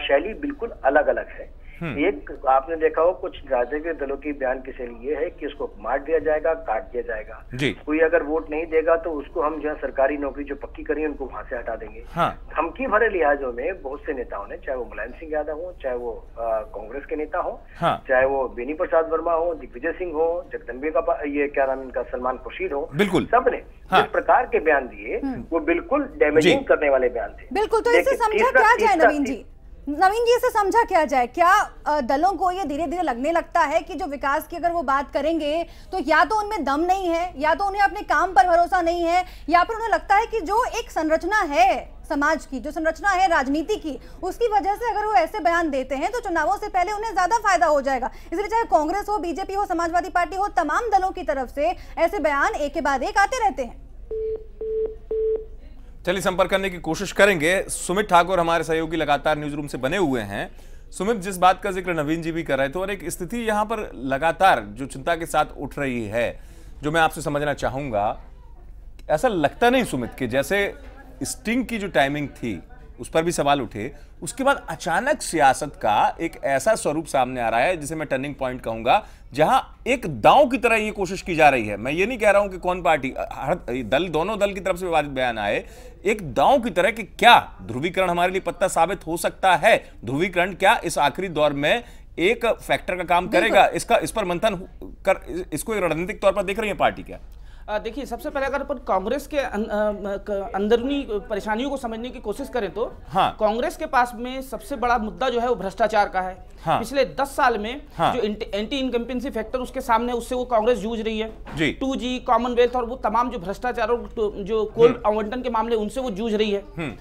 शैली बिल्कुल अलग अलग है। एक आपने देखा हो कुछ राजनीतिक दलों की बयान की शैली ये है कि उसको मार दिया जाएगा, काट दिया जाएगा, कोई अगर वोट नहीं देगा तो उसको हम जो है सरकारी नौकरी जो पक्की करी उनको वहां से हटा देंगे। हाँ, धमकी भरे लिहाजों में बहुत से नेताओं ने, चाहे वो मुलायम सिंह यादव हो, चाहे वो कांग्रेस के नेता हो, हाँ, चाहे वो बेनी प्रसाद वर्मा हो, दिग्विजय सिंह हो, जगदम्बे का ये क्या नाम इनका सलमान खुर्शीद हो, बिल्कुल सबने जिस प्रकार के बयान दिए वो बिल्कुल डैमेजिंग करने वाले बयान थे। बिल्कुल, तो इसे समझा क्या जाए नवीन जी? नवीन जी इसे समझा क्या जाए? क्या दलों को ये धीरे धीरे लगने लगता है कि जो विकास की अगर वो बात करेंगे तो या तो उनमें दम नहीं है, या तो उन्हें अपने काम पर भरोसा नहीं है, या फिर उन्हें लगता है कि जो एक संरचना है समाज की, जो संरचना है राजनीति की, उसकी वजह से अगर वो ऐसे बयान देते हैं तो चुनावों से पहले उन्हें ज्यादा फायदा हो जाएगा। इसलिए चाहे कांग्रेस हो, बीजेपी हो, समाजवादी पार्टी हो, तमाम दलों की तरफ से ऐसे बयान एक के बाद एक आते रहते हैं। चलिए संपर्क करने की कोशिश करेंगे। सुमित ठाकुर हमारे सहयोगी लगातार न्यूज रूम से बने हुए हैं। सुमित, जिस बात का जिक्र नवीन जी भी कर रहे थे और एक स्थिति यहां पर लगातार जो चिंता के साथ उठ रही है, जो मैं आपसे समझना चाहूंगा, ऐसा लगता नहीं सुमित कि जैसे स्टिंग की जो टाइमिंग थी उस पर भी सवाल उठे, उसके बाद अचानक सियासत का एक ऐसा स्वरूप सामने आ रहा है जिसे मैं टर्निंग पॉइंट कहूंगा, जहां एक दांव की तरह ये कोशिश की जा रही है। मैं ये नहीं कह रहा हूं कि कौन पार्टी, हर दल, दोनों दल की तरफ से विवादित बयान आए, एक दांव की तरह कि क्या ध्रुवीकरण हमारे लिए पत्ता साबित हो सकता है? ध्रुवीकरण क्या इस आखिरी दौर में एक फैक्टर का काम करेगा? इस पर मंथन कर इसको रणनीतिक तौर पर देख रही है पार्टी क्या? देखिए, सबसे पहले अगर अपन कांग्रेस के अंदरूनी परेशानियों को समझने की कोशिश करें तो हाँ, कांग्रेस के पास में सबसे बड़ा मुद्दा जो है वो भ्रष्टाचार का है। हाँ, पिछले 10 साल में हाँ, जो एंटी इनकम्पेंसी फैक्टर उसके सामने, उससे वो कांग्रेस जूझ रही है। 2G, कॉमनवेल्थ और वो तमाम जो भ्रष्टाचार और जो कोल आवंटन के मामले, उनसे वो जूझ रही है।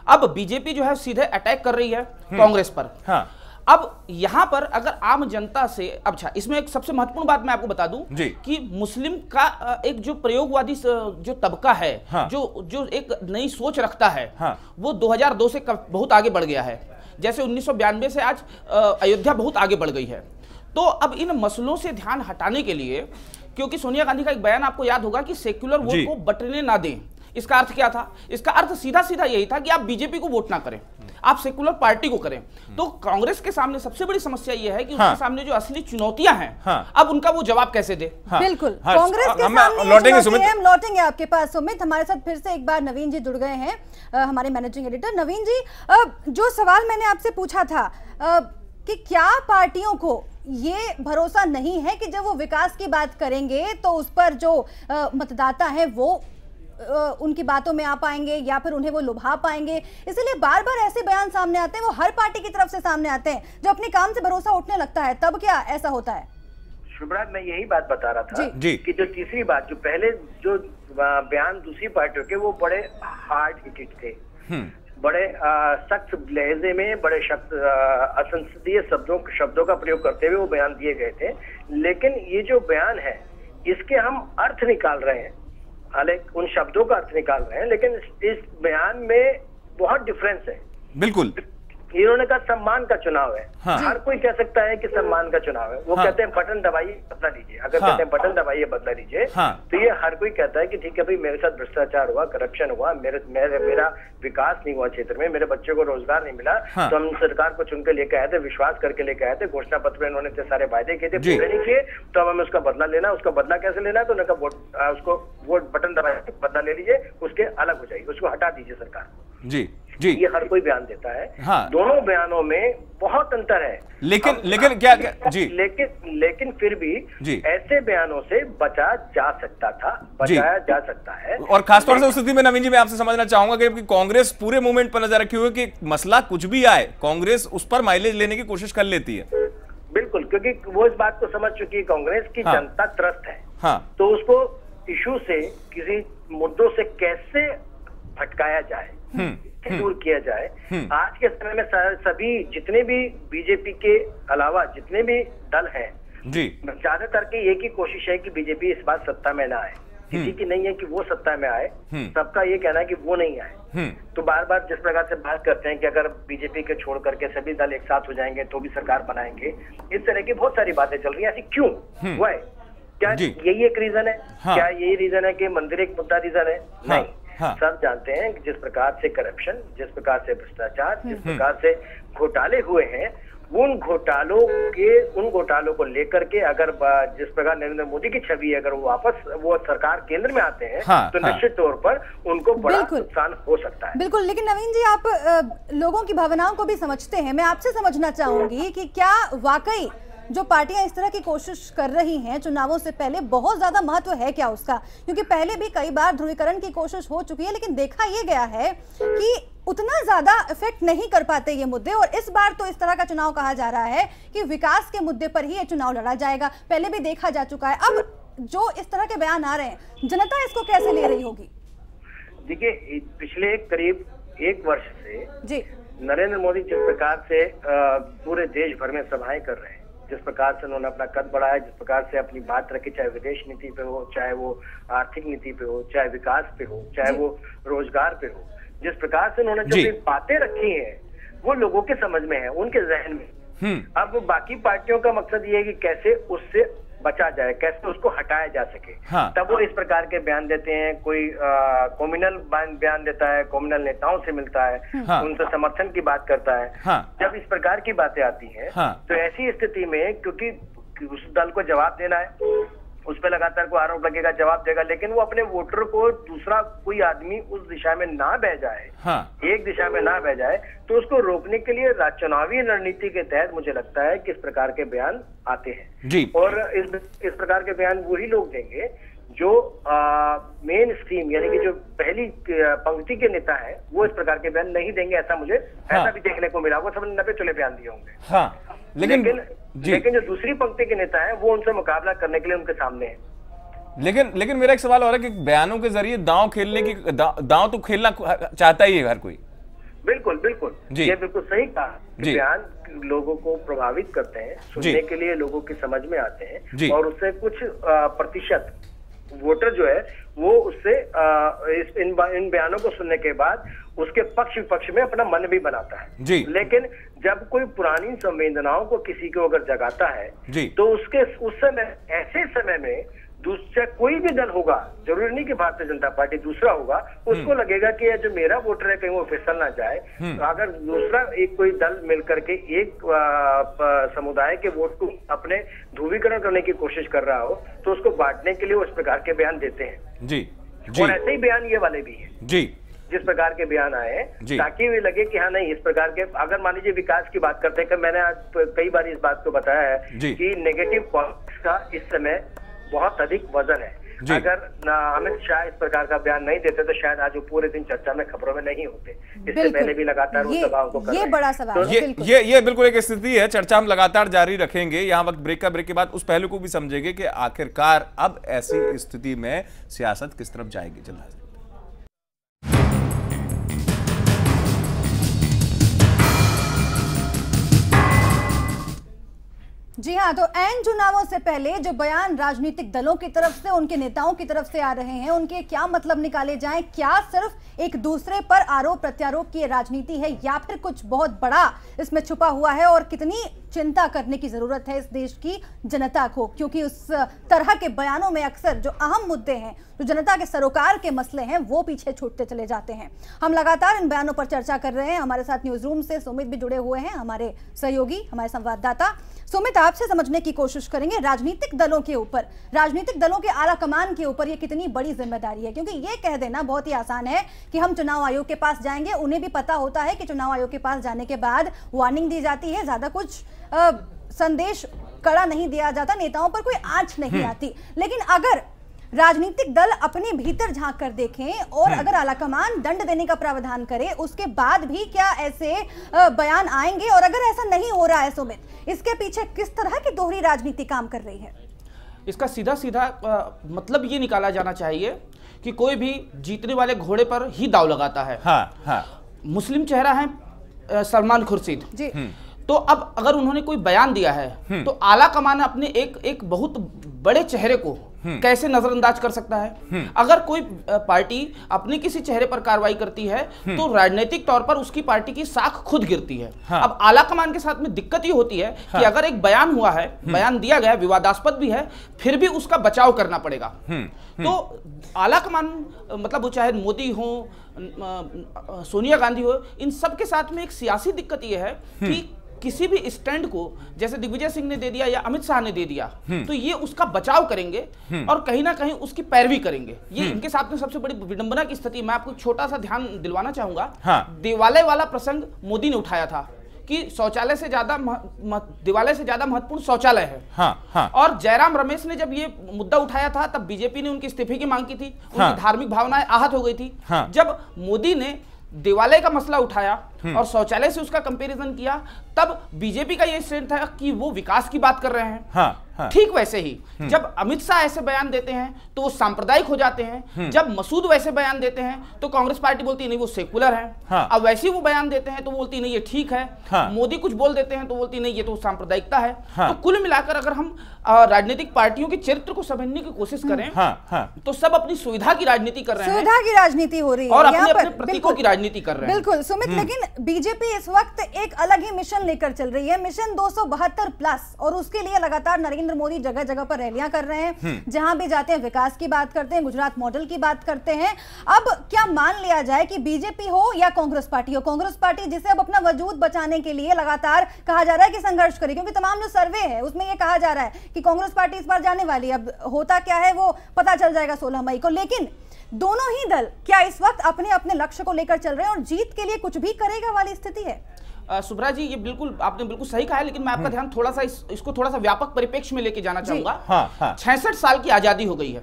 अब बीजेपी जो है सीधे अटैक कर रही है कांग्रेस पर। हाँ, अब यहां पर अगर आम जनता से, अच्छा इसमें एक सबसे महत्वपूर्ण बात मैं आपको बता दूं कि मुस्लिम का एक जो प्रयोगवादी जो तबका है, हाँ, जो एक नई सोच रखता है, हाँ, वो 2002 से बहुत आगे बढ़ गया है। जैसे 1992 से आज अयोध्या बहुत आगे बढ़ गई है। तो अब इन मसलों से ध्यान हटाने के लिए, क्योंकि सोनिया गांधी का एक बयान आपको याद होगा कि सेक्युलर वोट को बटने ना दें, इसका अर्थ क्या था? इसका अर्थ सीधा सीधा यही था कि आप बीजेपी को वोट ना करें, आप सेकुलर पार्टी को करें। तो कांग्रेस के सामने सबसे बड़ी समस्या यह है कि उसके सामने जो असली चुनौतियां हैं, अब उनका वो जवाब कैसे दे? बिल्कुल, कांग्रेस के सामने हम लौटेंगे आपके पास। सुमित, हमारे साथ फिर से एक बार नवीन जी जुड़ गए हैं, हमारे मैनेजिंग एडिटर। नवीन जी, जो सवाल मैंने आपसे पूछा था कि क्या पार्टियों को ये भरोसा नहीं है कि जब वो विकास की बात करेंगे तो उस पर जो मतदाता है वो उनकी बातों में आ पाएंगे या फिर उन्हें वो लुभा पाएंगे? इसलिए बार बार ऐसे बयान सामने आते हैं, वो हर पार्टी की तरफ से सामने आते हैं। जब अपने काम से भरोसा उठने लगता है तब क्या ऐसा होता है? शुभराज, मैं यही बात बता रहा था कि जो तीसरी बात, जो पहले जो बयान दूसरी पार्टियों के, वो बड़े हार्ड हिटेड थे, बड़े सख्त लहजे में, बड़े असंसदीय शब्दों का प्रयोग करते हुए वो बयान दिए गए थे। लेकिन ये जो बयान है इसके हम अर्थ निकाल रहे हैं, हालांकि उन शब्दों का अर्थ निकाल रहे हैं, लेकिन इस बयान में बहुत डिफरेंस है। बिल्कुल, इन्होंने कहा सम्मान का चुनाव है। हाँ, हर कोई कह सकता है कि सम्मान का चुनाव है। वो कहते हैं बटन दबाइए बदला लीजिए। अगर कहते हैं बटन दबाइए बदला लीजिए, तो ये हर कोई कहता है कि ठीक है भाई, मेरे साथ भ्रष्टाचार हुआ, करप्शन हुआ, मेरा विकास नहीं हुआ क्षेत्र में, मेरे बच्चे को रोजगार नहीं मिला, तो हम सरकार को चुन के लेके आए थे, विश्वास करके लेके आए थे, घोषणा पत्र में इन्होंने इतने सारे वायदे किए थे, पूरे नहीं किए, तो अब हमें उसका बदला लेना। उसका बदला कैसे लेना है? तो उन्होंने कहा उसको वोट बटन दबाइए, बदला ले लीजिए, उसके अलग हो जाइए, उसको हटा दीजिए सरकार। जी, ये हर कोई बयान देता है। हाँ। दोनों बयानों में बहुत अंतर है, लेकिन क्या जी, लेकिन फिर भी ऐसे बयानों से बचाया जा सकता है। और खासतौर से उस स्थिति में नवीन जी मैं आपसे समझना चाहूंगा कि कांग्रेस पूरे मूवमेंट पर नजर रखी हुई है कि मसला कुछ भी आए कांग्रेस उस पर माइलेज लेने की कोशिश कर लेती है। बिल्कुल, क्योंकि वो इस बात को समझ चुकी है कांग्रेस की जनता त्रस्त है। हाँ। तो उसको इशू से, किसी मुद्दों से कैसे भटकाया जाए, दूर किया जाए। आज के समय में सभी जितने भी बीजेपी के अलावा जितने भी दल हैं जी, ज्यादातर की एक ही कोशिश है कि बीजेपी इस बार सत्ता में ना आए। किसी की नहीं है कि वो सत्ता में आए, सबका ये कहना है कि वो नहीं आए। तो बार बार जिस प्रकार से बात करते हैं कि अगर बीजेपी के छोड़ करके सभी दल एक साथ हो जाएंगे तो भी सरकार बनाएंगे, इस तरह की बहुत सारी बातें चल रही है। ऐसी क्यों हुआ है? क्या यही एक रीजन है? क्या यही रीजन है कि मंदिर एक मुद्दा रीजन है? नहीं। सब जानते हैं कि जिस प्रकार से करप्शन, जिस प्रकार से भ्रष्टाचार, जिस प्रकार से घोटाले हुए हैं, उन घोटालों को लेकर के अगर जिस प्रकार नरेंद्र मोदी की छवि है, अगर वो सरकार केंद्र में आते हैं तो निश्चित तौर पर उनको बड़ा नुकसान हो सकता है। बिल्कुल, लेकिन नवीन जी आप लोगों की भावनाओं को भी समझते हैं। मैं आपसे समझना चाहूंगी कि क्या वाकई जो पार्टियां इस तरह की कोशिश कर रही हैं चुनावों से पहले, बहुत ज्यादा महत्व है क्या उसका? क्योंकि पहले भी कई बार ध्रुवीकरण की कोशिश हो चुकी है, लेकिन देखा यह गया है कि उतना ज्यादा इफेक्ट नहीं कर पाते ये मुद्दे। और इस बार तो इस तरह का चुनाव कहा जा रहा है कि विकास के मुद्दे पर ही ये चुनाव लड़ा जाएगा, पहले भी देखा जा चुका है। अब जो इस तरह के बयान आ रहे हैं, जनता इसको कैसे ले रही होगी? देखिए, पिछले करीब 1 वर्ष से जी नरेंद्र मोदी जिस प्रकार से पूरे देश भर में सभाएं कर रहे हैं, जिस प्रकार से उन्होंने अपना कद बढ़ाया, जिस प्रकार से अपनी बात रखी, चाहे विदेश नीति पे हो, चाहे वो आर्थिक नीति पे हो, चाहे विकास पे हो, चाहे वो रोजगार पे हो, जिस प्रकार से उन्होंने जो बातें रखी हैं वो लोगों के समझ में है, उनके जहन में। अब बाकी पार्टियों का मकसद ये है कि कैसे उससे बचा जाए, कैसे उसको हटाया जा सके। तब वो इस प्रकार के बयान देते हैं। कोई कम्युनल बयान देता है, कम्युनल नेताओं से मिलता है, उनसे समर्थन की बात करता है। जब इस प्रकार की बातें आती हैं तो ऐसी स्थिति में, क्योंकि उस दल को जवाब देना है, उस पर लगातार कोई आरोप लगेगा, जवाब देगा, लेकिन वो अपने वोटर को दूसरा कोई आदमी उस दिशा में ना बह जाए, एक दिशा में ना बह जाए, तो उसको रोकने के लिए चुनावी रणनीति के तहत मुझे लगता है कि इस प्रकार के बयान आते हैं जी। और इस प्रकार के बयान वही लोग देंगे जो मेन स्ट्रीम यानी कि जो पहली पंक्ति के नेता है, वो इस प्रकार के बयान नहीं देंगे। ऐसा मुझे ऐसा भी देखने को मिला। वो सब 90 चुले बयान दिए होंगे। लेकिन जो दूसरी पंक्ति के नेता है वो उनसे मुकाबला करने के लिए उनके सामने है। लेकिन मेरा एक सवाल और है कि बयानों के जरिए दांव खेलने की दांव तो खेलना चाहता ही है हर कोई। बिल्कुल ये बिल्कुल सही कहा। बयान लोगों को प्रभावित करते हैं, सुनने के लिए लोगों की समझ में आते हैं और उससे कुछ प्रतिशत वोटर जो है वो उससे इन बयानों को सुनने के बाद उसके पक्ष विपक्ष में अपना मन भी बनाता है जी। लेकिन जब कोई पुरानी संवेदनाओं को किसी को अगर जगाता है जी, तो उस समय, ऐसे समय में दूसरा कोई भी दल होगा, जरूरी नहीं कि भारतीय जनता पार्टी, दूसरा होगा, उसको लगेगा कि जो मेरा वोटर है कहीं वो फिसल ना जाए। अगर दूसरा एक कोई दल मिलकर के एक समुदाय के वोट को अपने ध्रुवीकरण करने की कोशिश कर रहा हो तो उसको बांटने के लिए उस प्रकार के बयान देते हैं जी। और ऐसे ही बयान ये वाले भी हैं जी, जिस प्रकार के बयान आए हैं ताकि भी लगे कि हाँ नहीं, इस प्रकार के, अगर मान लीजिए विकास की बात करते हैं कि मैंने आज कई बार इस बात को बताया है कि नेगेटिव पॉलिटिक्स का इस समय बहुत अधिक वजन है। अगर अमित शाह इस प्रकार का बयान नहीं देते तो शायद आज वो पूरे दिन चर्चा में, खबरों में नहीं होते। इससे पहले भी लगातार उस सभाओं को ये बड़ा सवाल है। ये बिल्कुल एक स्थिति है, चर्चा हम लगातार जारी रखेंगे। यहाँ वक्त ब्रेक के बाद उस पहलू को भी समझेंगे कि आखिरकार अब ऐसी स्थिति में सियासत किस तरफ जाएगी। जल्द जी हाँ, तो ऐन चुनावों से पहले जो बयान राजनीतिक दलों की तरफ से, उनके नेताओं की तरफ से आ रहे हैं, उनके क्या मतलब निकाले जाएं? क्या सिर्फ एक दूसरे पर आरोप प्रत्यारोप की राजनीति है या फिर कुछ बहुत बड़ा इसमें छुपा हुआ है? और कितनी चिंता करने की जरूरत है इस देश की जनता को, क्योंकि उस तरह के बयानों में अक्सर जो अहम मुद्दे हैं, जो जनता के सरोकार के मसले हैं, वो पीछे छूटते चले जाते हैं। हम लगातार इन बयानों पर चर्चा कर रहे हैं। हमारे साथ न्यूज रूम से सुमित भी जुड़े हुए हैं, हमारे सहयोगी, हमारे संवाददाता। सुमित, आपसे समझने की कोशिश करेंगे राजनीतिक दलों के ऊपर, राजनीतिक दलों के आला कमान के ऊपर ये कितनी बड़ी जिम्मेदारी है, क्योंकि ये कह देना बहुत ही आसान है कि हम चुनाव आयोग के पास जाएंगे। उन्हें भी पता होता है कि चुनाव आयोग के पास जाने के बाद वार्निंग दी जाती है, ज्यादा कुछ संदेश कड़ा नहीं दिया जाता, नेताओं पर कोई आंच नहीं आती। लेकिन अगर राजनीतिक दल अपने भीतर झांक कर देखें और अगर आलाकमान दंड देने का प्रावधान करे, उसके बाद भी क्या ऐसे बयान आएंगे? और अगर ऐसा नहीं हो रहा है सुमित, इसके पीछे किस तरह की दोहरी राजनीति काम कर रही है? इसका सीधा सीधा मतलब ये निकाला जाना चाहिए कि कोई भी जीतने वाले घोड़े पर ही दांव लगाता है। मुस्लिम चेहरा है सलमान खुर्शीद जी, तो अब अगर उन्होंने कोई बयान दिया है तो आला कमान अपने एक बहुत बड़े चेहरे को कैसे नजरअंदाज कर सकता है? अगर कोई पार्टी अपने किसी चेहरे पर कार्रवाई करती है तो राजनीतिक तौर पर उसकी पार्टी की साख खुद गिरती है। अब आला कमान के साथ में दिक्कत ये होती है कि अगर एक बयान हुआ है, बयान दिया गया, विवादास्पद भी है, फिर भी उसका बचाव करना पड़ेगा। तो आला कमान मतलब वो चाहे मोदी हो, सोनिया गांधी हो, इन सब के साथ में एक सियासी दिक्कत यह है कि किसी भी स्टैंड को जैसे दिग्विजय सिंह ने दे दिया या अमित शाह ने दे दिया तो ये उसका बचाव करेंगे और कहीं ना कहीं उसकी पैरवी करेंगे। ये इनके साथ में सबसे बड़ी विडंबना की स्थिति। मैं आपको छोटा सा ध्यान दिलवाना चाहूंगा। देवालय वाला प्रसंग मोदी ने उठाया था कि शौचालय से ज्यादा दिवालय से ज्यादा महत्वपूर्ण शौचालय है। और जयराम रमेश ने जब ये मुद्दा उठाया था तब बीजेपी ने उनके इस्तीफे की मांग की थी, उनकी धार्मिक भावनाएं आहत हो गई थी। जब मोदी ने देवालय का मसला उठाया और शौचालय से उसका कंपैरिजन किया, तब बीजेपी का यह स्टैंड था कि वो विकास की बात कर रहे हैं। ठीक वैसे ही जब अमित शाह ऐसे बयान देते हैं तो वो सांप्रदायिक हो जाते हैं। जब मसूद वैसे बयान देते हैं तो कांग्रेस पार्टी बोलती है नहीं वो सेकुलर है। अब वैसे वो बयान देते हैं तो बोलती नहीं ये ठीक है। मोदी कुछ बोल देते हैं तो बोलती नहीं ये तो सांप्रदायिकता है। तो कुल मिलाकर अगर हम राजनीतिक पार्टियों के चरित्र को समझने की कोशिश करें तो सब अपनी सुविधा की राजनीति कर रहे हैं, सुविधा की राजनीति हो रही है और अपने अपने प्रतीकों की राजनीति कर रहे हैं। बिल्कुल सुमित, लेकिन बीजेपी इस वक्त एक अलग ही मिशन लेकर चल रही है, मिशन 272+, और उसके लिए लगातार नरेंद्र मोदी जगह जगह पर रैलियां कर रहे हैं। जहां भी जाते हैं विकास की बात करते हैं, गुजरात मॉडल की बात करते हैं। अब क्या मान लिया जाए कि बीजेपी हो या कांग्रेस पार्टी हो, कांग्रेस पार्टी जिसे अब अपना वजूद बचाने के लिए लगातार कहा जा रहा है कि संघर्ष करे, क्योंकि तमाम जो सर्वे है उसमें यह कहा जा रहा है कि कांग्रेस पार्टी इस बार जाने वाली है। अब होता क्या है वो पता चल जाएगा 16 मई को। लेकिन दोनों ही दल क्या इस वक्त अपने अपने लक्ष्य को लेकर चल रहे हैं और जीत के लिए कुछ भी करेगा वाली स्थिति है? सुब्रा जी, ये बिल्कुल आपने बिल्कुल सही कहा है, लेकिन मैं आपका ध्यान थोड़ा सा इसको थोड़ा सा व्यापक परिप्रेक्ष्य में लेके जाना चाहूंगा। 66 साल की आजादी हो गई है।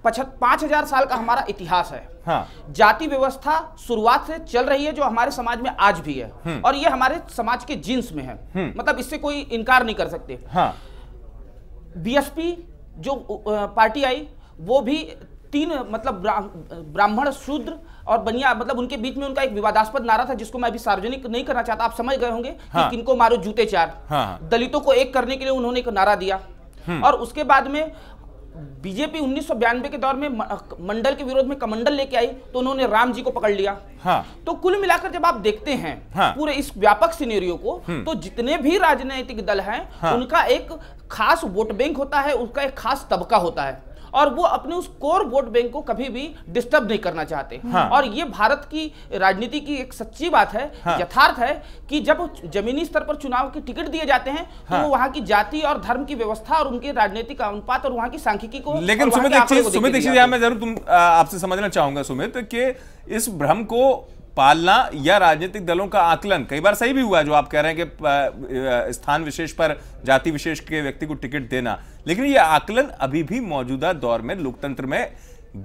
5000 साल का हमारा इतिहास है। जाति व्यवस्था शुरुआत से चल रही है जो हमारे समाज में आज भी है, और ये हमारे समाज के जीन्स में है, मतलब इससे कोई इनकार नहीं कर सकते। बीएसपी जो पार्टी आई वो भी 3 मतलब ब्राह्मण, शूद्र और बनिया, मतलब उनके बीच में उनका एक विवादास्पद नारा था जिसको मैं अभी सार्वजनिक नहीं करना चाहता। आप समझ गए होंगे कि किनको मारो जूते 4। दलितों को एक करने के लिए उन्होंने एक नारा दिया। और उसके बाद में बीजेपी 1992 के दौर में मंडल के विरोध में कमंडल लेके आई तो उन्होंने राम जी को पकड़ लिया। तो कुल मिलाकर जब आप देखते हैं पूरे इस व्यापक सिनेरियो को, तो जितने भी राजनीतिक दल हैं उनका एक खास वोट बैंक होता है, उसका एक खास तबका होता है, और वो अपने उस कोर वोट बैंक को कभी भी डिस्टर्ब नहीं करना चाहते। और ये भारत की राजनीति की एक सच्ची बात है, यथार्थ है कि जब जमीनी स्तर पर चुनाव के टिकट दिए जाते हैं तो वो वहां की जाति और धर्म की व्यवस्था और उनके राजनीतिक अनुपात और वहां की सांख्यिकी को। लेकिन सुमित एक चीज मैं जरूर आपसे समझना चाहूंगा सुमित, कि इस भ्रम को पालना या राजनीतिक दलों का आकलन कई बार सही भी हुआ, जो आप कह रहे हैं कि स्थान विशेष पर जाति विशेष के व्यक्ति को टिकट देना, लेकिन यह आकलन अभी भी मौजूदा दौर में लोकतंत्र में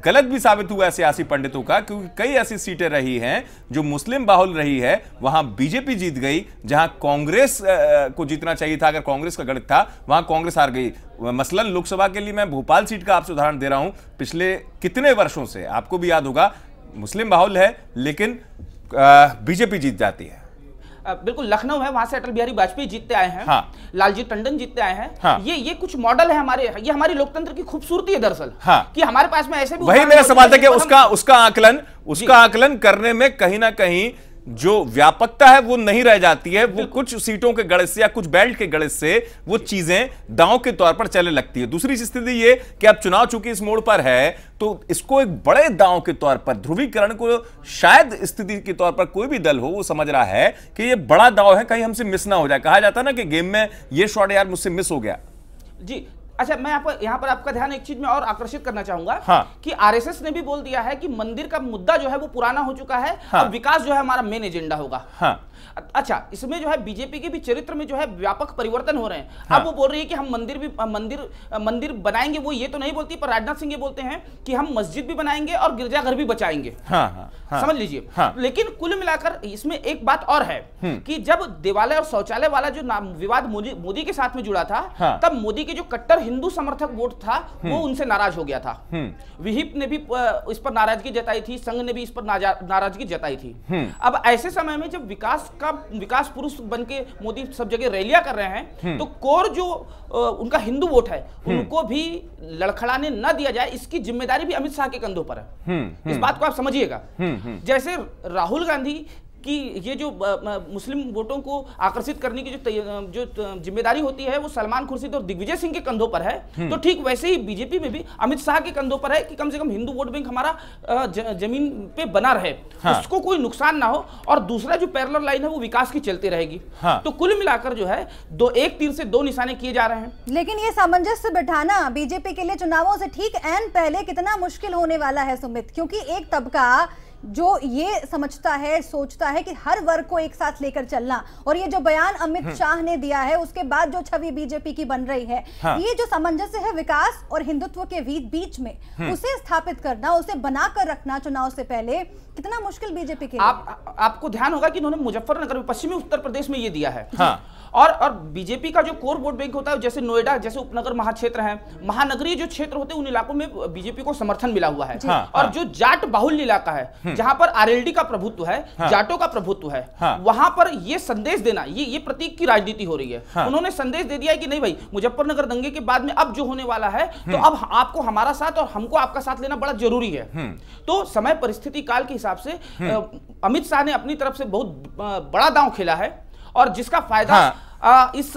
गलत भी साबित हुआ है सियासी पंडितों का, क्योंकि कई ऐसी सीटें रही हैं जो मुस्लिम बाहुल रही है, वहां बीजेपी जीत गई। जहां कांग्रेस को जीतना चाहिए था, अगर कांग्रेस का गणित था, वहां कांग्रेस हार गई। मसलन लोकसभा के लिए मैं भोपाल सीट का आपसे उदाहरण दे रहा हूं। पिछले कितने वर्षों से आपको भी याद होगा, मुस्लिम बाहुल है लेकिन बीजेपी जीत जाती है। बिल्कुल, लखनऊ है, वहां से अटल बिहारी वाजपेयी जीतते आए हैं। लालजी टंडन जीतते आए हैं। ये कुछ मॉडल है हमारे, ये हमारी लोकतंत्र की खूबसूरती है दरअसल, कि हमारे पास में ऐसे भी। वही मेरा सवाल था कि उसका आकलन करने में कहीं ना कहीं जो व्यापकता है वो नहीं रह जाती है, वो कुछ सीटों के गणित से या कुछ बेल्ट के गणित से वो चीजें दांव के तौर पर चलने लगती है। दूसरी स्थिति ये कि अब चुनाव चूंकि इस मोड़ पर है तो इसको एक बड़े दांव के तौर पर, ध्रुवीकरण को शायद स्थिति के तौर पर कोई भी दल हो वो समझ रहा है कि ये बड़ा दांव है, कहीं हमसे मिस ना हो जाए। कहा जाता ना कि गेम में ये शॉट यार मुझसे मिस हो गया। जी अच्छा, मैं यहाँ पर आपका ध्यान एक चीज में और आकर्षित करना चाहूंगा। हाँ। कि आरएसएस ने भी बोल दिया है कि मंदिर का मुद्दा जो है वो पुराना हो चुका है। हाँ। अब विकास जो है हमारा मेन एजेंडा होगा। हाँ। अच्छा, इसमें जो है बीजेपी के भी चरित्र में जो है व्यापक परिवर्तन हो रहे हैं। हाँ। अब वो बोल रही है कि हम मंदिर बनाएंगे, वो ये तो नहीं बोलती, पर राजनाथ सिंह ये बोलते हैं कि हम मस्जिद भी बनाएंगे और गिरजाघर भी बचाएंगे। हाँ। समझ लीजिए। हाँ। लेकिन कुल मिलाकर इसमें एक बात और है कि जब देवालय और शौचालय वाला जो विवाद मोदी के साथ में जुड़ा था, हाँ। तब मोदी के जो कट्टर हिंदू समर्थक वोट था वो उनसे नाराज हो गया था। विहिप ने भी इस पर नाराजगी जताई थी, संघ ने भी इस पर नाराजगी जताई थी। अब ऐसे समय में जब विकास पुरुष बन के मोदी सब जगह रैलियां कर रहे हैं, तो कोर जो उनका हिंदू वोट है उनको भी लड़खड़ाने न दिया जाए, इसकी जिम्मेदारी भी अमित शाह के कंधों पर है। इस बात को आप समझिएगा। जैसे राहुल गांधी कि ये जो मुस्लिम वोटों को आकर्षित करने की जो जिम्मेदारी होती है वो सलमान खुर्शीद और दिग्विजय सिंह के कंधों पर है, तो ठीक वैसे ही बीजेपी में भी अमित शाह के कंधों पर है कि कम से कम हिंदू वोट बैंक हमारा जमीन पे बना रहे। हाँ। उसको कोई नुकसान ना हो, और दूसरा जो पैरेलल लाइन है वो विकास की चलती रहेगी। हाँ। तो कुल मिलाकर जो है एक तीर से दो निशाने किए जा रहे हैं। लेकिन ये सामंजस्य बिठाना बीजेपी के लिए चुनावों से ठीक ऐन पहले कितना मुश्किल होने वाला है सुमित, क्योंकि एक तबका जो ये समझता है, सोचता है कि हर वर्ग को एक साथ लेकर चलना, और ये जो बयान अमित शाह ने दिया है उसके बाद जो छवि बीजेपी की बन रही है, ये जो सामंजस्य है विकास और हिंदुत्व के बीच में, उसे स्थापित करना, उसे बनाकर रखना चुनाव से पहले कितना मुश्किल बीजेपी के लिए। आपको ध्यान होगा कि उन्होंने मुजफ्फरनगर में, पश्चिमी उत्तर प्रदेश में ये दिया है। हाँ। और बीजेपी का जो कोर वोट बैंक होता है, जैसे नोएडा जैसे उपनगर महाक्षेत्र हैं, महानगरीय जो क्षेत्र होते हैं, उन इलाकों में बीजेपी को समर्थन मिला हुआ है। हाँ। और जो जाट बाहुल्य इलाका है, जहां पर आरएलडी का प्रभुत्व है, हाँ। जाटों का प्रभुत्व है, हाँ। वहां पर ये संदेश देना, ये प्रतीक की राजनीति हो रही है। हाँ। उन्होंने संदेश दे दिया है कि नहीं भाई, मुजफ्फरनगर दंगे के बाद में अब जो होने वाला है, तो अब आपको हमारा साथ और हमको आपका साथ लेना बड़ा जरूरी है। तो समय परिस्थिति काल के हिसाब से अमित शाह ने अपनी तरफ से बहुत बड़ा दांव खेला है, और जिसका फायदा इस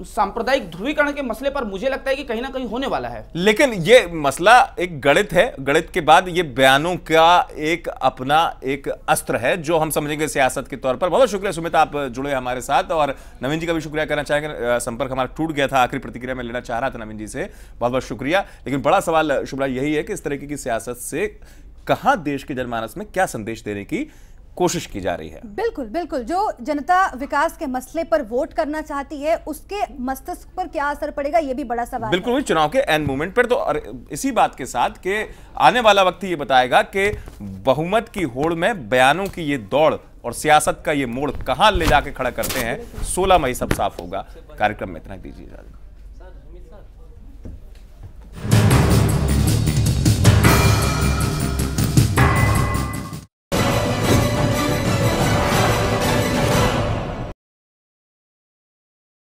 सांप्रदायिक ध्रुवीकरण के मसले पर मुझे लगता है कि कहीं ना कहीं होने वाला है। लेकिन ये मसला एक गणित है, गणित के बाद ये बयानों का एक अपना एक अस्त्र है जो हम समझेंगे सियासत के तौर पर। बहुत शुक्रिया सुमित, आप जुड़े हमारे साथ, और नवीन जी का भी शुक्रिया करना चाहेंगे। संपर्क हमारा टूट गया था, आखिरी प्रतिक्रिया में लेना चाह रहा था नवीन जी से, बहुत बहुत शुक्रिया। लेकिन बड़ा सवाल शुभ्रा यही है कि इस तरीके की सियासत से कहां देश के जनमानस में क्या संदेश देने की कोशिश की जा रही है। बिल्कुल बिल्कुल, जो जनता विकास के मसले पर वोट करना चाहती है उसके मस्तिष्क पर क्या असर पड़ेगा, ये भी बड़ा सवाल बिल्कुल है। चुनाव के एंड मोमेंट पर, तो इसी बात के साथ के आने वाला वक्त ये बताएगा कि बहुमत की होड़ में बयानों की ये दौड़ और सियासत का ये मोड़ कहां ले जाके खड़ा करते हैं। 16 मई सब साफ होगा। कार्यक्रम में इतना दीजिए इजाजत।